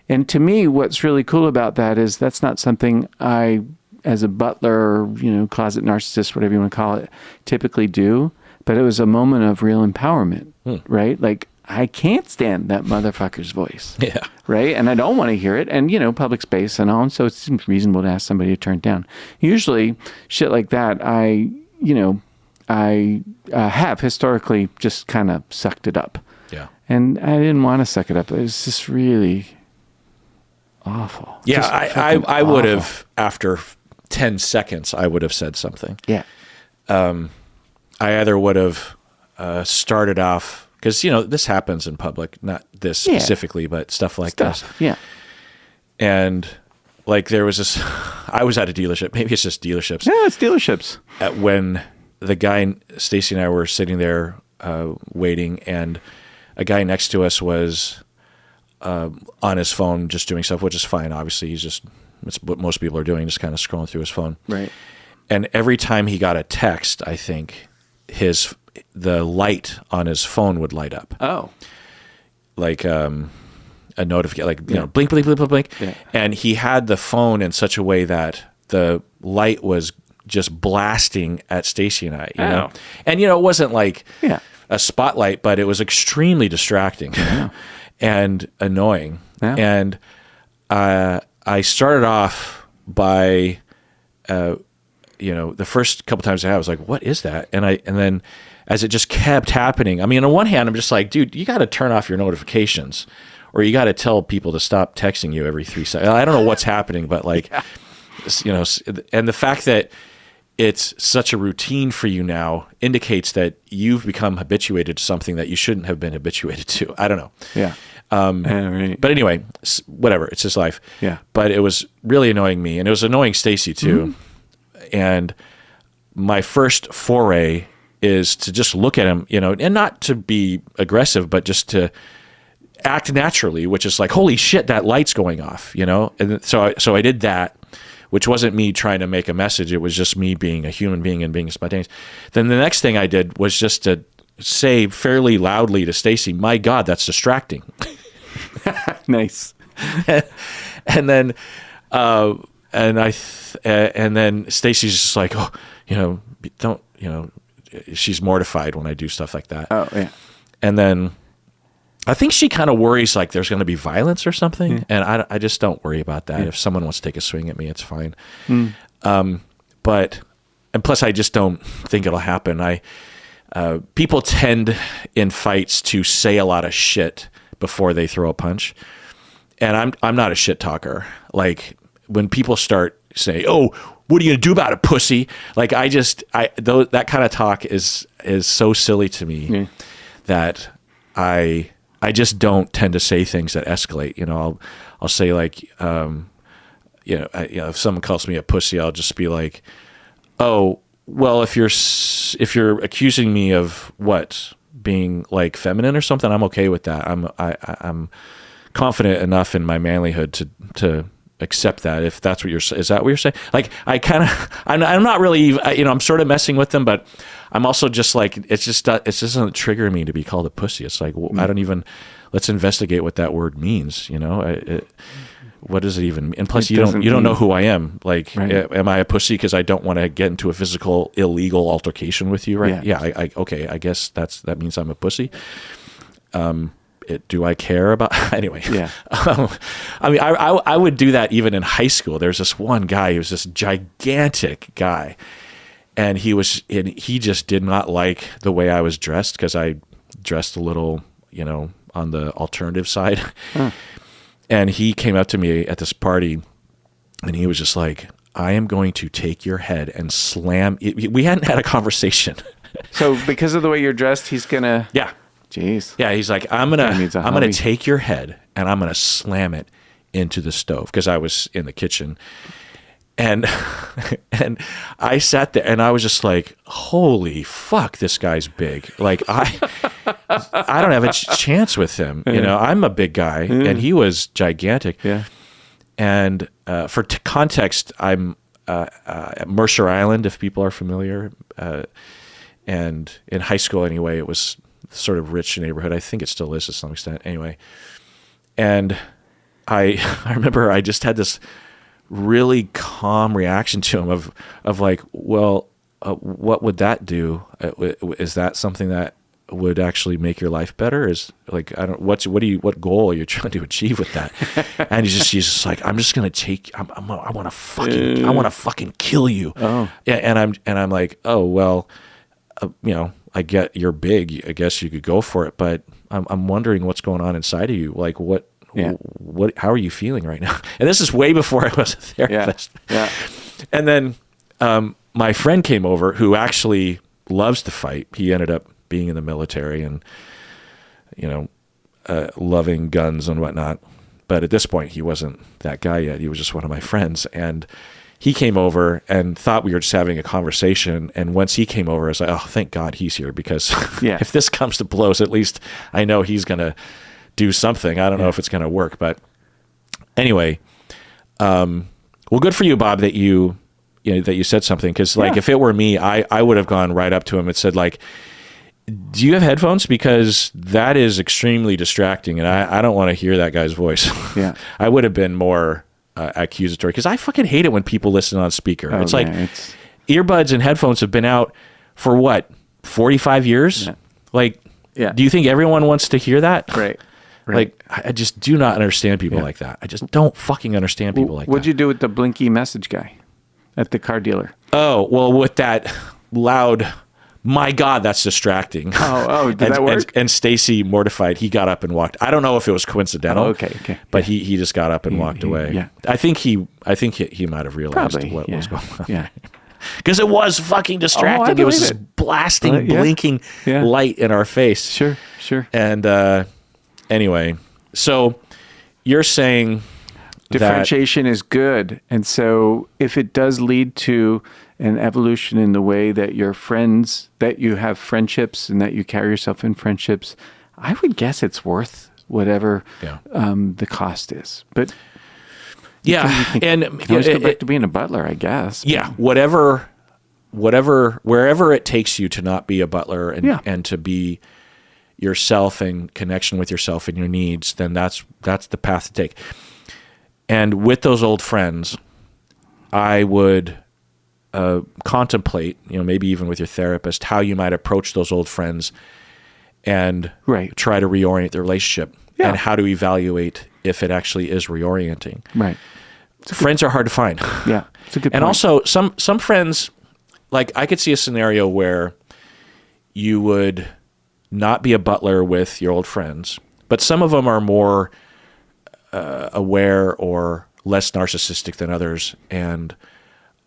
And to me, what's really cool about that is that's not something I, as a butler, closet narcissist, whatever you want to call it, typically do. But it was a moment of real empowerment, right? Like, I can't stand that motherfucker's voice. Yeah. Right? And I don't want to hear it. And, public space and all. And so it seems reasonable to ask somebody to turn it down. Usually, shit like that, I have historically just kind of sucked it up. Yeah. And I didn't want to suck it up. It was just really awful. Yeah, Just I fucking would awful. have, after 10 seconds, I would have said something. Yeah. I either would have started off, because, this happens in public, not this specifically, but stuff like this. Yeah. And like there was this, I was at a dealership, maybe it's just dealerships. Yeah, it's dealerships. When the guy, Stacy and I were sitting there waiting, and a guy next to us was on his phone just doing stuff, which is fine. Obviously, it's what most people are doing, just kind of scrolling through his phone. Right. And every time he got a text, I think the light on his phone would light up. Oh. Like a notification, like, blink, blink, blink, blink, blink. Yeah. And he had the phone in such a way that the light was just blasting at Stacy and I, know? And, it wasn't like a spotlight, but it was extremely distracting and annoying. Yeah. And I started off by, the first couple times I had, I was like, what is that? And then as it just kept happening, I mean, on one hand, I'm just like, dude, you got to turn off your notifications, or you got to tell people to stop texting you every 3 seconds. I don't know what's happening, but like, and the fact that it's such a routine for you now indicates that you've become habituated to something that you shouldn't have been habituated to. I don't know. Yeah. Right. But anyway, whatever. It's his life. Yeah. But it was really annoying me, and it was annoying Stacy too. And my first foray is to just look at him, and not to be aggressive, but just to act naturally, which is like, holy shit, that light's going off, you know? And so I did that, which wasn't me trying to make a message. It was just me being a human being and being spontaneous. Then the next thing I did was just to say fairly loudly to Stacy, my God, that's distracting. Nice. And then, and then Stacy's just like, oh, you know, don't, you know, she's mortified when I do stuff like that. Oh, yeah. And then I think she kind of worries like there's going to be violence or something. And I just don't worry about that. If someone wants to take a swing at me, it's fine. And plus I just don't think it'll happen. People tend in fights to say a lot of shit before they throw a punch. And I'm not a shit talker. Like when people start saying, "Oh, what are you gonna do about it, pussy?" Like that kind of talk is so silly to me that I just don't tend to say things that escalate. You know, I'll say like, if someone calls me a pussy, I'll just be like, "Oh, well, if you're accusing me of what, being like feminine or something, I'm okay with that. I'm confident enough in my manlyhood to accept that. If that's what is that what you're saying?" Like I'm not really, I'm sort of messing with them, but I'm also just like, it just doesn't trigger me to be called a pussy. It's like, well, I don't even, let's investigate what that word means. You know, what does it even mean? And plus, you don't know who I am. Like, right. Am I a pussy because I don't want to get into a physical illegal altercation with you? Right? Yeah. Okay. I guess that means I'm a pussy. Do I care about anyway? Yeah. I mean, I would do that even in high school. There's this one guy. He was this gigantic guy, and he just did not like the way I was dressed because I dressed a little, on the alternative side. And he came up to me at this party, and he was just like, "I am going to take your head and slam." We hadn't had a conversation. So because of the way you're dressed, he's gonna. Yeah. Jeez. Yeah, he's like, I'm gonna take your head and I'm gonna slam it into the stove, because I was in the kitchen, and I sat there and I was just like, holy fuck, this guy's big. Like I don't have a chance with him. I'm a big guy and he was gigantic. Yeah. And for context, I'm at Mercer Island, if people are familiar, and in high school anyway, it was sort of rich neighborhood. I think it still is to some extent anyway. And I remember I just had this really calm reaction to him of like, well, what would that do? Is that something that would actually make your life better? Is like, what goal are you trying to achieve with that? And she's just like, I'm just going to take, I want to fucking kill you. Oh. Yeah. And I'm like, oh, well, I get you're big. I guess you could go for it, but I'm wondering what's going on inside of you. Like what, how are you feeling right now? And this is way before I was a therapist. Yeah. And then my friend came over who actually loves to fight. He ended up being in the military and, loving guns and whatnot. But at this point, he wasn't that guy yet. He was just one of my friends. And he came over and thought we were just having a conversation. And once he came over, I was like, oh, thank God he's here, because if this comes to blows, at least I know he's going to do something. I don't know if it's going to work. But anyway, well, good for you, Bob, that you said something. Because if it were me, I would have gone right up to him and said, like, do you have headphones? Because that is extremely distracting. And I don't want to hear that guy's voice. Yeah, I would have been more accusatory, because I fucking hate it when people listen on speaker. It's like earbuds and headphones have been out for what, 45 years? Yeah. Like, do you think everyone wants to hear that? Right. Like, I just do not understand people like that. I just don't fucking understand people like that. What'd you do with the blinky message guy at the car dealer? Oh, well, with that loud, my God, that's distracting. Did that work? And Stacy, mortified, he got up and walked. I don't know if it was coincidental. Okay. But he just got up and walked away. Yeah. I think he might have realized what was going on. Yeah. Because it was fucking distracting. It was this blasting, blinking light in our face. Sure. And anyway, so you're saying differentiation is good. And so if it does lead to an evolution in the way that your friends, that you have friendships and that you carry yourself in friendships, I would guess it's worth whatever Yeah. the cost is. But Yeah. And you can always go back to being a butler, I guess. yeah, whatever, wherever it takes you to not be a butler and to be yourself in connection with yourself and your needs, then that's the path to take. And with those old friends, I would contemplate, maybe even with your therapist, how you might approach those old friends and try to reorient the relationship and how to evaluate if it actually is reorienting. Right. Friends are hard to find. Yeah, it's a good point. And also, some friends, like I could see a scenario where you would not be a butler with your old friends, but some of them are more aware or less narcissistic than others and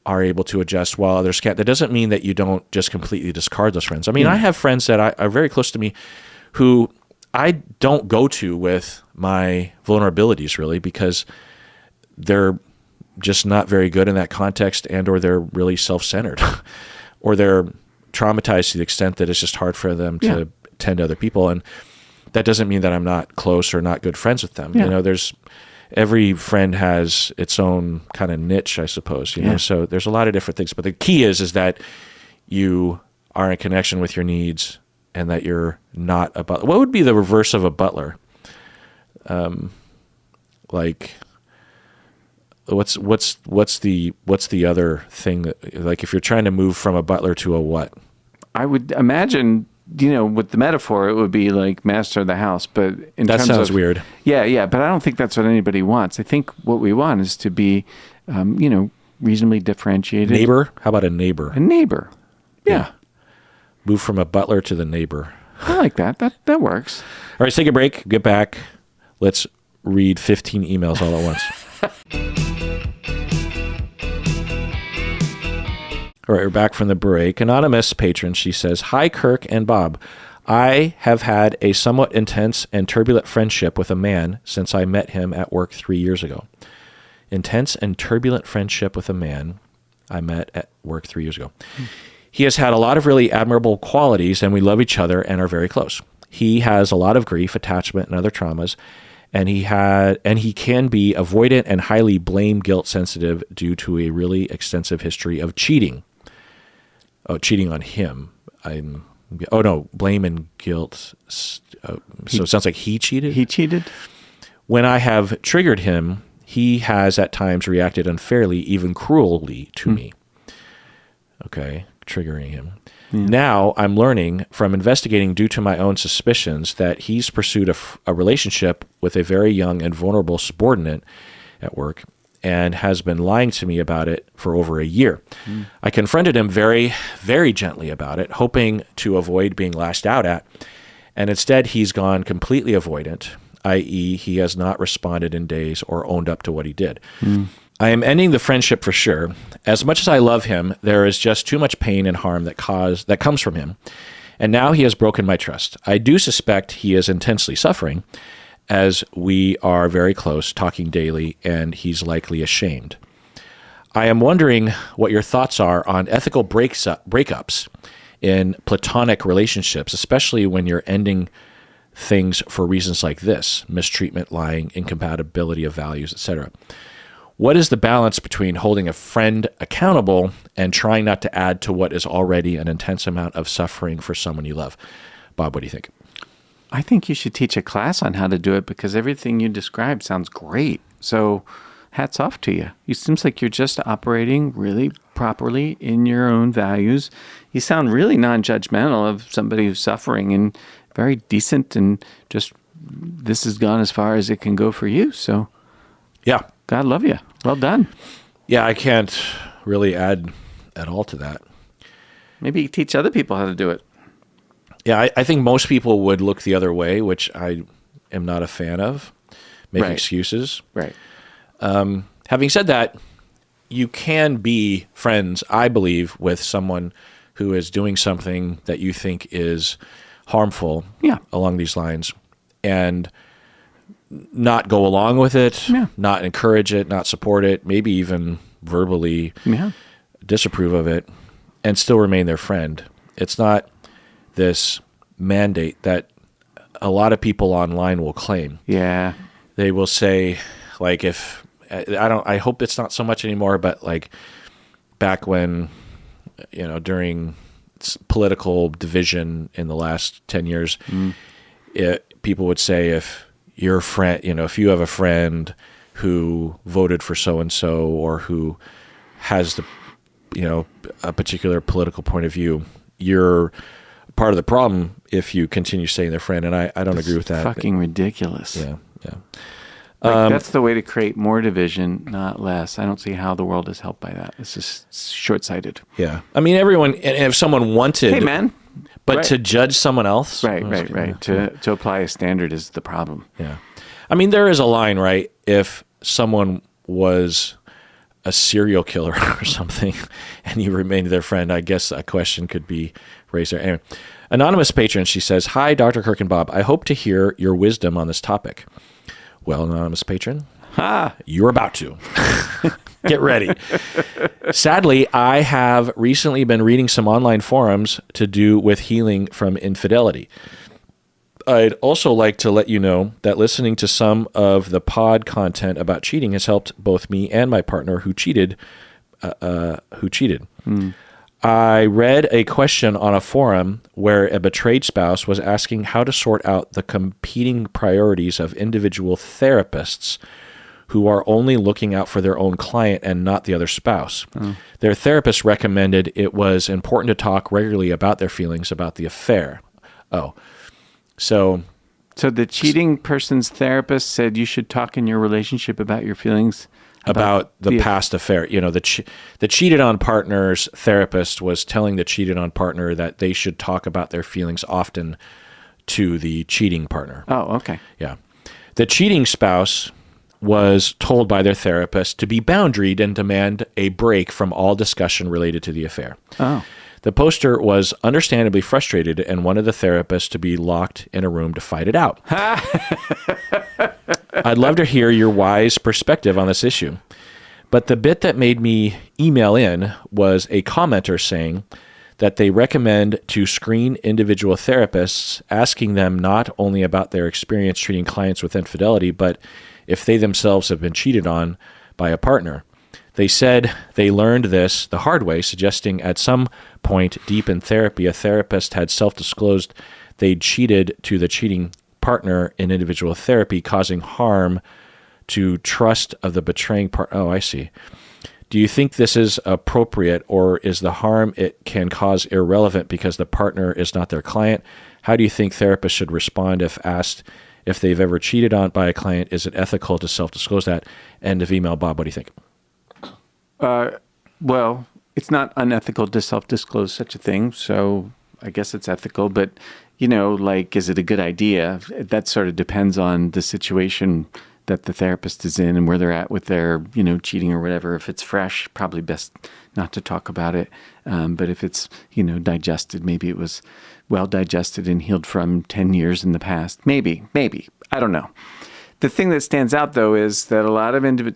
are able to adjust while others can't. That doesn't mean that you don't just completely discard those friends. I mean, I have friends that are very close to me who I don't go to with my vulnerabilities really because they're just not very good in that context and or they're really self-centered or they're traumatized to the extent that it's just hard for them to tend to other people. And that doesn't mean that I'm not close or not good friends with them. There's every friend has its own kind of niche, I suppose, so there's a lot of different things, but the key is that you are in connection with your needs and that you're not a butler. What would be the reverse of a butler? Like what's the other thing that, like, if you're trying to move from a butler to a what? I would imagine, with the metaphor, it would be like master of the house. But that sounds weird. Yeah. But I don't think that's what anybody wants. I think what we want is to be, reasonably differentiated. Neighbor? How about a neighbor? A neighbor. Yeah. Move from a butler to the neighbor. I like that. That works. All right, let's take a break. Get back. Let's read 15 emails all at once. All right, we're back from the break. Anonymous patron, she says, "Hi, Kirk and Bob. I have had a somewhat intense and turbulent friendship with a man since I met him at work 3 years ago." Intense and turbulent friendship with a man I met at work 3 years ago. He has had a lot of really admirable qualities, and we love each other and are very close. He has a lot of grief, attachment, and other traumas, and he can be avoidant and highly blame guilt sensitive due to a really extensive history of cheating. Oh, cheating on him. Blame and guilt. So it sounds like he cheated? He cheated? When I have triggered him, he has at times reacted unfairly, even cruelly to me. Okay, triggering him. Yeah. Now I'm learning from investigating due to my own suspicions that he's pursued a relationship with a very young and vulnerable subordinate at work and has been lying to me about it for over a year. I confronted him very, very gently about it, hoping to avoid being lashed out at, and instead he's gone completely avoidant, i.e. he has not responded in days or owned up to what he did. I am ending the friendship for sure. As much as I love him, there is just too much pain and harm that comes from him, and now he has broken my trust. I do suspect he is intensely suffering, as we are very close, talking daily, and he's likely ashamed. I am wondering what your thoughts are on ethical breakups in platonic relationships, especially when you're ending things for reasons like this: mistreatment, lying, incompatibility of values, etc. What is the balance between holding a friend accountable and trying not to add to what is already an intense amount of suffering for someone you love? Bob, what do you think? I think you should teach a class on how to do it because everything you described sounds great. So hats off to you. It seems like you're just operating really properly in your own values. You sound really non-judgmental of somebody who's suffering and very decent, and just this has gone as far as it can go for you. So yeah, God love you. Well done. Yeah, I can't really add at all to that. Maybe teach other people how to do it. Yeah, I think most people would look the other way, which I am not a fan of, making excuses. Right. Having said that, you can be friends, I believe, with someone who is doing something that you think is harmful along these lines, and not go along with it, not encourage it, not support it, maybe even verbally disapprove of it, and still remain their friend. It's not this mandate that a lot of people online will claim. Yeah. They will say, like, I hope it's not so much anymore, but like back when, during political division in the last 10 years, people would say, if your friend, if you have a friend who voted for so-and-so or who has a particular political point of view, you're part of the problem if you continue saying their friend. And I don't agree with that. Fucking ridiculous. Yeah. That's the way to create more division, not less. I don't see how the world is helped by that. It's just short-sighted. Yeah. I mean, if someone wanted... Hey, man. But to judge someone else? Right. To apply a standard is the problem. Yeah. I mean, there is a line, right? If someone was a serial killer or something and you remained their friend, I guess a question could be raised there. Anyway, anonymous patron, she says, "Hi, Dr. Kirk and Bob. I hope to hear your wisdom on this topic." Well, anonymous patron, you're about to. Get ready. Sadly, I have recently been reading some online forums to do with healing from infidelity. I'd also like to let you know that listening to some of the pod content about cheating has helped both me and my partner who cheated. I read a question on a forum where a betrayed spouse was asking how to sort out the competing priorities of individual therapists who are only looking out for their own client and not the other spouse. Their therapist recommended it was important to talk regularly about their feelings about the affair. So the cheating person's therapist said you should talk in your relationship about your feelings about the past affair. The cheated on partner's therapist was telling the cheated on partner that they should talk about their feelings often to the cheating partner. Oh, okay. Yeah. The cheating spouse was told by their therapist to be boundaried and demand a break from all discussion related to the affair. Oh. The poster was understandably frustrated and wanted the therapist to be locked in a room to fight it out. I'd love to hear your wise perspective on this issue. But the bit that made me email in was a commenter saying that they recommend to screen individual therapists, asking them not only about their experience treating clients with infidelity, but if they themselves have been cheated on by a partner. They said they learned this the hard way, suggesting at some point deep in therapy, a therapist had self-disclosed they'd cheated to the cheating partner in individual therapy, causing harm to trust of the betraying partner. Oh, I see. Do you think this is appropriate, or is the harm it can cause irrelevant because the partner is not their client? How do you think therapists should respond if asked if they've ever cheated on by a client? Is it ethical to self-disclose that? End of email. Bob, what do you think? Well, it's not unethical to self-disclose such a thing, so I guess it's ethical. But, is it a good idea? That sort of depends on the situation that the therapist is in and where they're at with their, cheating or whatever. If it's fresh, probably best not to talk about it. But if it's, digested, maybe it was well digested and healed from 10 years in the past. Maybe. I don't know. The thing that stands out, though, is that a lot of individual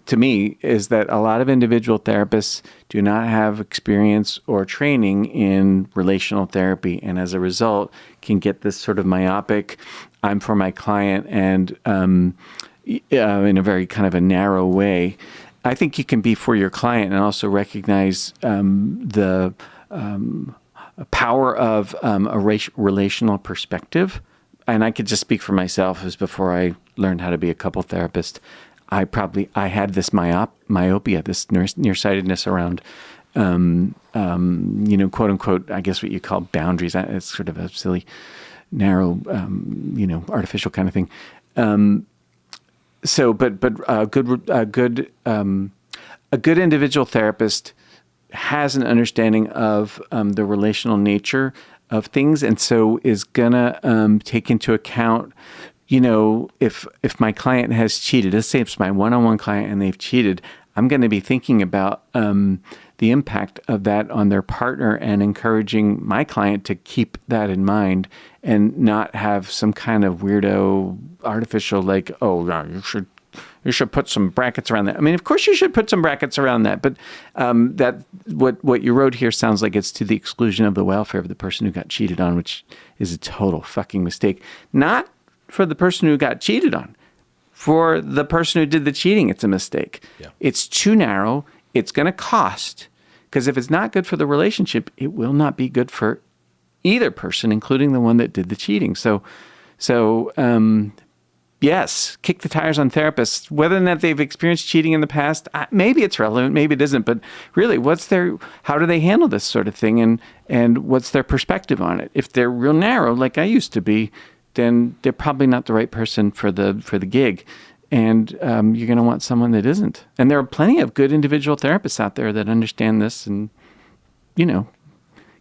therapists do not have experience or training in relational therapy, and as a result, can get this sort of myopic, I'm for my client, and in a very kind of a narrow way. I think you can be for your client and also recognize the power of a relational perspective. And I could just speak for myself, as before I learned how to be a couple therapist, I had this myopia, this nearsightedness around, quote unquote, I guess what you call boundaries. It's sort of a silly, narrow, artificial kind of thing. But a good individual therapist has an understanding of the relational nature of things, and so is gonna take into account, if my client has cheated, let's say it's my one-on-one client and they've cheated, I'm going to be thinking about the impact of that on their partner and encouraging my client to keep that in mind and not have some kind of weirdo artificial you should put some brackets around that. I mean, of course you should put some brackets around that, but that what you wrote here sounds like it's to the exclusion of the welfare of the person who got cheated on, which is a total fucking mistake. Not for the person who got cheated on. For the person who did the cheating, it's a mistake. Yeah. It's too narrow. It's going to cost. Because if it's not good for the relationship, it will not be good for either person, including the one that did the cheating. So, yes, kick the tires on therapists. Whether or not they've experienced cheating in the past, maybe it's relevant, maybe it isn't. But really, how do they handle this sort of thing, and what's their perspective on it? If they're real narrow, like I used to be, then they're probably not the right person for the gig. And you're going to want someone that isn't. And there are plenty of good individual therapists out there that understand this and,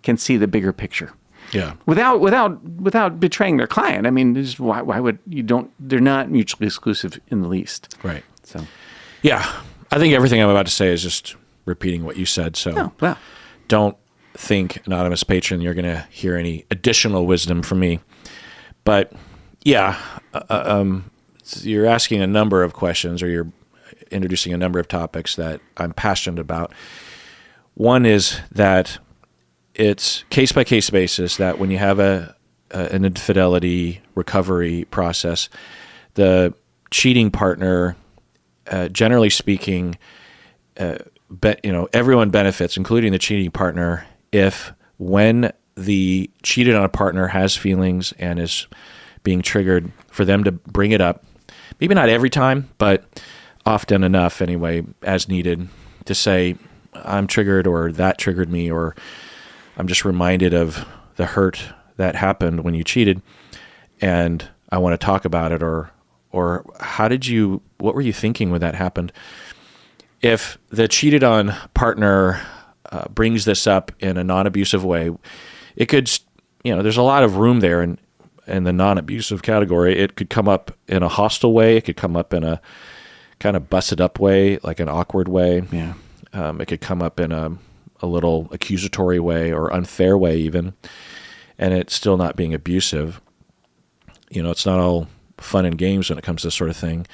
can see the bigger picture. Yeah. Without betraying their client. I mean, why would you don't? They're not mutually exclusive in the least. Right. So, yeah, I think everything I'm about to say is just repeating what you said. So don't think, anonymous patron, you're going to hear any additional wisdom from me. But yeah, you're asking a number of questions, or you're introducing a number of topics that I'm passionate about. One is that it's case-by-case basis, that when you have an infidelity recovery process, the cheating partner, generally speaking, everyone benefits, including the cheating partner, if when the cheated on a partner has feelings and is being triggered, for them to bring it up. Maybe not every time, but often enough anyway, as needed, to say, I'm triggered, or that triggered me, or I'm just reminded of the hurt that happened when you cheated, and I want to talk about it, or what were you thinking when that happened? If the cheated on partner brings this up in a non-abusive way, it could, there's a lot of room there in the non-abusive category. It could come up in a hostile way. It could come up in a kind of busted up way, like an awkward way. Yeah. It could come up in a little accusatory way, or unfair way even, and it's still not being abusive. It's not all fun and games when it comes to this sort of thing.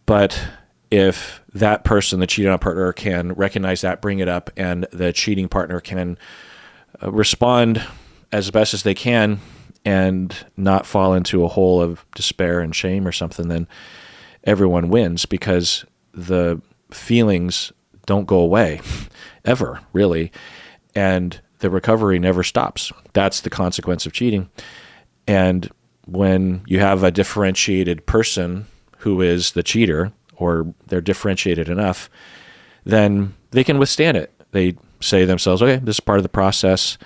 But if that person, the cheated on partner, can recognize that, bring it up, and the cheating partner can respond as best as they can and not fall into a hole of despair and shame or something, then everyone wins, because the feelings don't go away ever, really, and the recovery never stops. That's the consequence of cheating. And when you have a differentiated person who is the cheater, or they're differentiated enough, then they can withstand it. They say to themselves, okay, this is part of the process,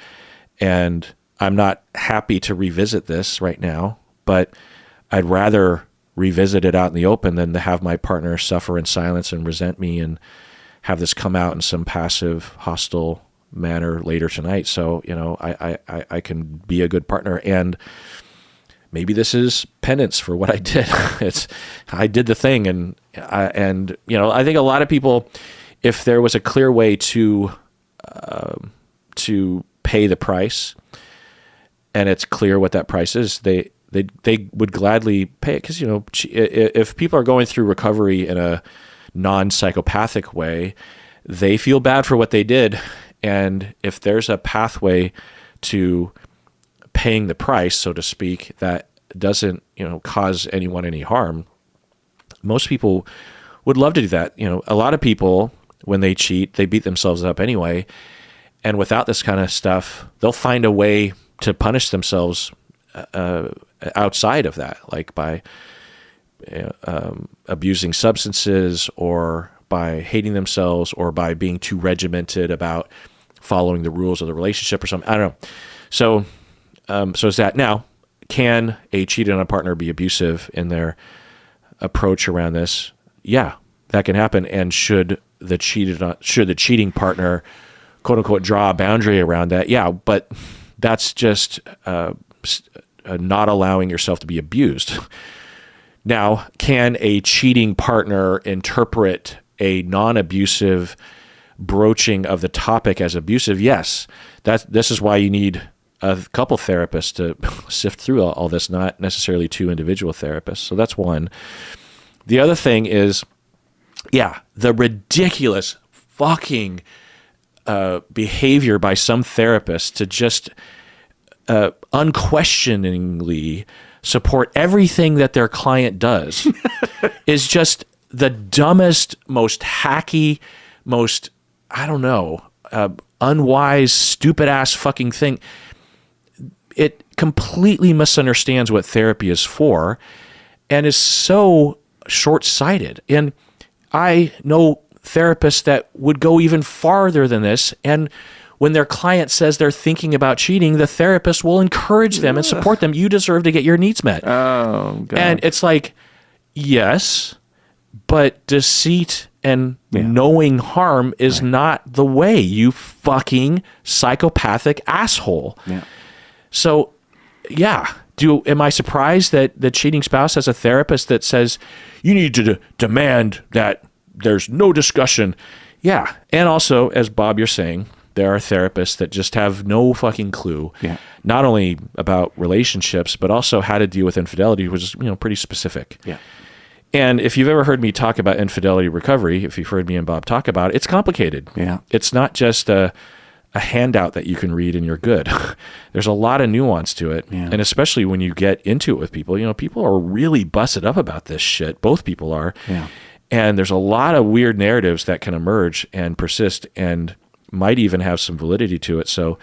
and I'm not happy to revisit this right now, but I'd rather revisit it out in the open than to have my partner suffer in silence and resent me and have this come out in some passive, hostile manner later tonight. So, I can be a good partner, and maybe this is penance for what I did. I did the thing, and I think a lot of people, if there was a clear way to pay the price, and it's clear what that price is, they would gladly pay it. Because if people are going through recovery in a non-psychopathic way, they feel bad for what they did, and if there's a pathway to paying the price, so to speak, that doesn't cause anyone any harm, most people would love to do that. A lot of people, when they cheat, they beat themselves up anyway, and without this kind of stuff, they'll find a way to punish themselves outside of that, like by abusing substances, or by hating themselves, or by being too regimented about following the rules of the relationship or something. I don't know. So is that. Now, can a cheated on partner be abusive in their approach around this? Yeah, that can happen. And should the cheating partner, quote unquote, draw a boundary around that? Yeah, but that's just not allowing yourself to be abused. Now, can a cheating partner interpret a non-abusive broaching of the topic as abusive? Yes. This is why you need a couple therapists to sift through all this, not necessarily two individual therapists. So that's one. The other thing is, the ridiculous fucking behavior by some therapists to just unquestioningly support everything that their client does is just the dumbest, most hacky, most, I don't know, unwise, stupid ass fucking thing. It completely misunderstands what therapy is for and is so short-sighted. And I know therapists that would go even farther than this. And when their client says they're thinking about cheating, the therapist will encourage them and support them. You deserve to get your needs met. Oh, God. And it's like, yes, but deceit and knowing harm is not the way, you fucking psychopathic asshole. Yeah. So, yeah. Am I surprised that the cheating spouse has a therapist that says, you need to demand that there's no discussion? Yeah. And also, as Bob, you're saying, there are therapists that just have no fucking clue, not only about relationships, but also how to deal with infidelity, which is, pretty specific. Yeah. And if you've ever heard me talk about infidelity recovery, if you've heard me and Bob talk about it, it's complicated. Yeah. It's not just a handout that you can read and you're good. There's a lot of nuance to it. Yeah. And especially when you get into it with people, people are really busted up about this shit. Both people are. Yeah. And there's a lot of weird narratives that can emerge and persist and might even have some validity to it. So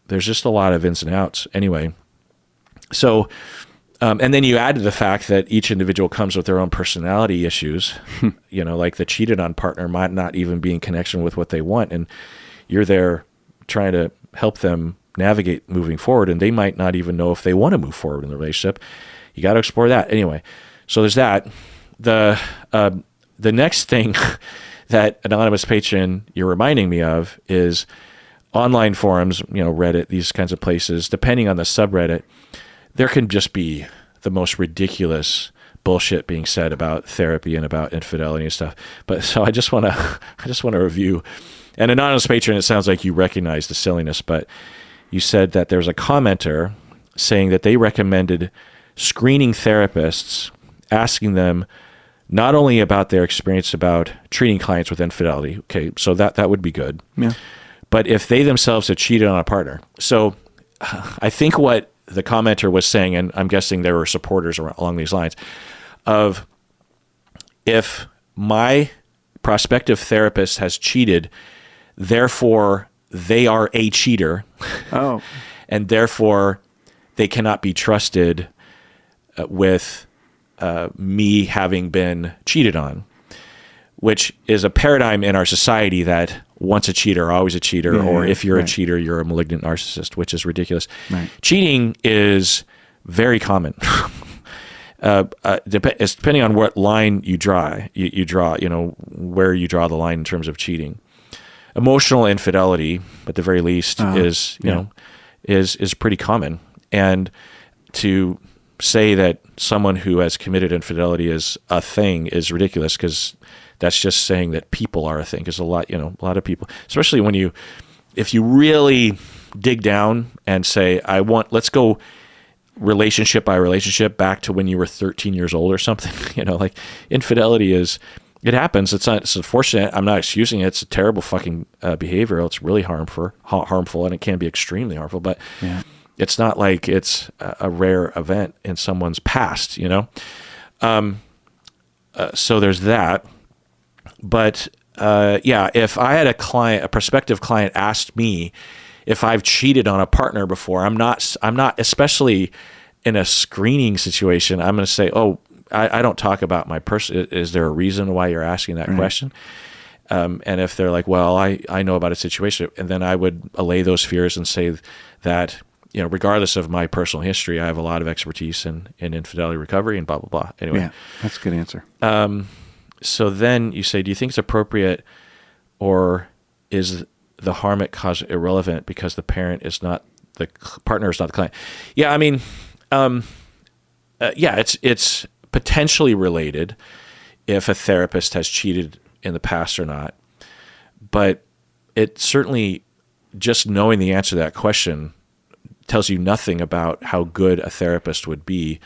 there's just a lot of ins and outs anyway. So, and then you add to the fact that each individual comes with their own personality issues, like the cheated on partner might not even be in connection with what they want. And you're there trying to help them navigate moving forward, and they might not even know if they want to move forward in the relationship. You got to explore that anyway. So there's that. The next thing that anonymous patron you're reminding me of is online forums, Reddit, these kinds of places. Depending on the subreddit, there can just be the most ridiculous bullshit being said about therapy and about infidelity and stuff. But so I just want to review. An anonymous patron, it sounds like you recognize the silliness, but you said that there's a commenter saying that they recommended screening therapists, asking them not only about their experience about treating clients with infidelity. Okay, so that would be good. Yeah. But if they themselves had cheated on a partner. So I think what the commenter was saying, and I'm guessing there were supporters along these lines, of if my prospective therapist has cheated, therefore they are a cheater. Oh. And therefore they cannot be trusted with me having been cheated on, which is a paradigm in our society that once a cheater, always a cheater, or if you're a cheater, you're a malignant narcissist, which is ridiculous. Right. Cheating is very common. Depending on what line you draw, where you draw the line in terms of cheating. Emotional infidelity, at the very least, is pretty common. And to say that someone who has committed infidelity is a thing is ridiculous, because that's just saying that people are a thing. Because a lot of people, especially if you really dig down and say, let's go relationship by relationship back to when you were 13 years old or something, like infidelity it happens. It's unfortunate. I'm not excusing it. It's a terrible fucking behavior. It's really harmful, and it can be extremely harmful, but it's not like it's a rare event in someone's past, so there's that. But if I had a prospective client asked me if I've cheated on a partner before, I'm not, especially in a screening situation, I'm going to say, I don't talk about my person. Is there a reason why you're asking that question? And if they're like, well, I know about a situation, and then I would allay those fears and say that, regardless of my personal history, I have a lot of expertise in infidelity recovery and blah, blah, blah. Anyway. Yeah, that's a good answer. So then you say, do you think it's appropriate, or is the harm it caused irrelevant because the partner is not the client? Yeah, I mean, it's potentially related if a therapist has cheated in the past or not. But it certainly, just knowing the answer to that question tells you nothing about how good a therapist would be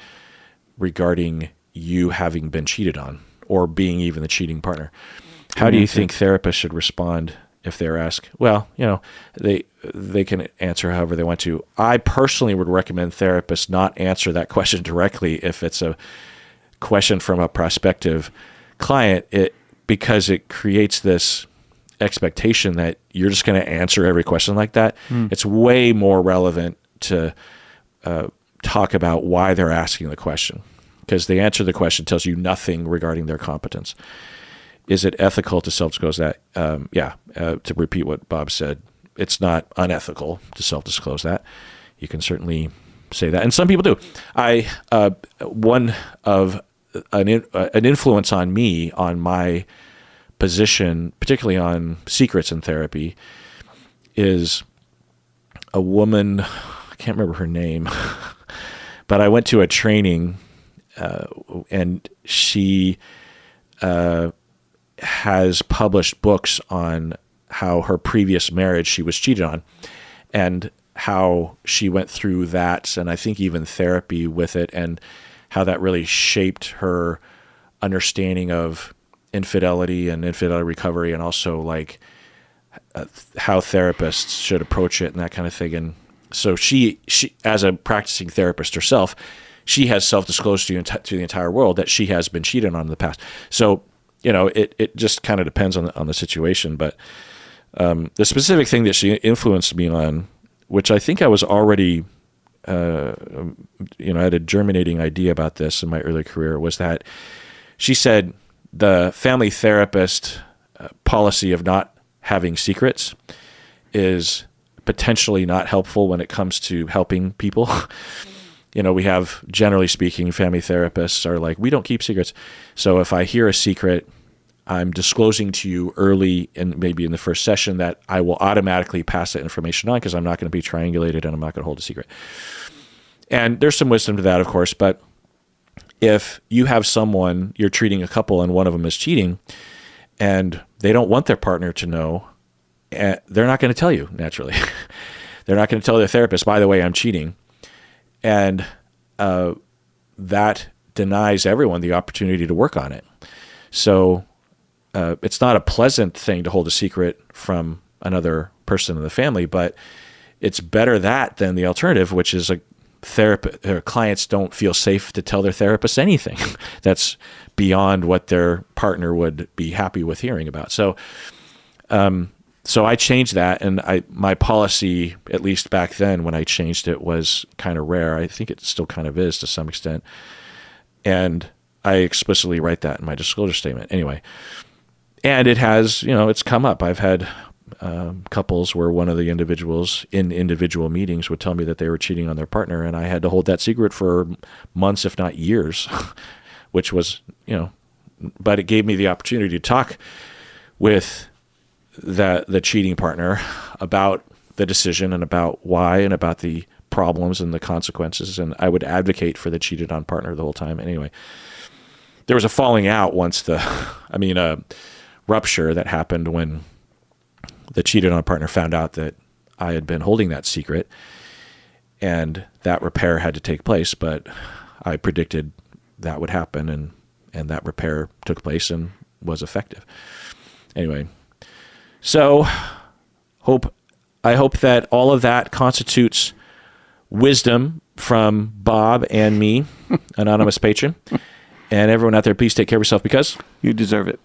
regarding you having been cheated on or being even the cheating partner. How do you think therapists should respond if they're asked, well, they can answer however they want to. I personally would recommend therapists not answer that question directly if it's a question from a prospective client, because it creates this expectation that you're just going to answer every question like that. It's way more relevant to talk about why they're asking the question, because the answer to the question tells you nothing regarding their competence. Is it ethical to self-disclose that? To repeat what Bob said, it's not unethical to self-disclose that. You can certainly say that, and some people do. One of an influence on me, on my position, particularly on secrets in therapy, is a woman. I can't remember her name, but I went to a training, and she has published books on how her previous marriage she was cheated on, and how she went through that, and I think even therapy with it, and how that really shaped her understanding of infidelity and infidelity recovery, and also like how therapists should approach it and that kind of thing. And so she as a practicing therapist herself, she has self-disclosed to the entire world that she has been cheated on in the past. So, it just kind of depends on the situation. But the specific thing that she influenced me on, which I think I was already, I had a germinating idea about this in my early career, was that she said the family therapist policy of not having secrets is potentially not helpful when it comes to helping people. We have, generally speaking, family therapists are like, we don't keep secrets. So if I hear a secret, I'm disclosing to you early, and maybe in the first session, that I will automatically pass that information on because I'm not going to be triangulated and I'm not going to hold a secret. And there's some wisdom to that, of course, but if you have someone, you're treating a couple and one of them is cheating, and they don't want their partner to know, they're not going to tell you, naturally. They're not going to tell their therapist, by the way, I'm cheating. And that denies everyone the opportunity to work on it. So it's not a pleasant thing to hold a secret from another person in the family, but it's better that than the alternative, which is their clients don't feel safe to tell their therapist anything that's beyond what their partner would be happy with hearing about. So I changed that, and my policy, at least back then when I changed it, was kind of rare. I think it still kind of is to some extent. And I explicitly write that in my disclosure statement anyway. And it has, it's come up. I've had couples where one of the individuals in individual meetings would tell me that they were cheating on their partner, and I had to hold that secret for months, if not years, which was, but it gave me the opportunity to talk with the cheating partner about the decision and about why and about the problems and the consequences. And I would advocate for the cheated on partner the whole time. Anyway, there was a falling out once a rupture that happened when the cheated on partner found out that I had been holding that secret, and that repair had to take place. But I predicted that would happen, and that repair took place and was effective. Anyway, so I hope that all of that constitutes wisdom from Bob and me, anonymous patron. And everyone out there, please take care of yourself, because you deserve it.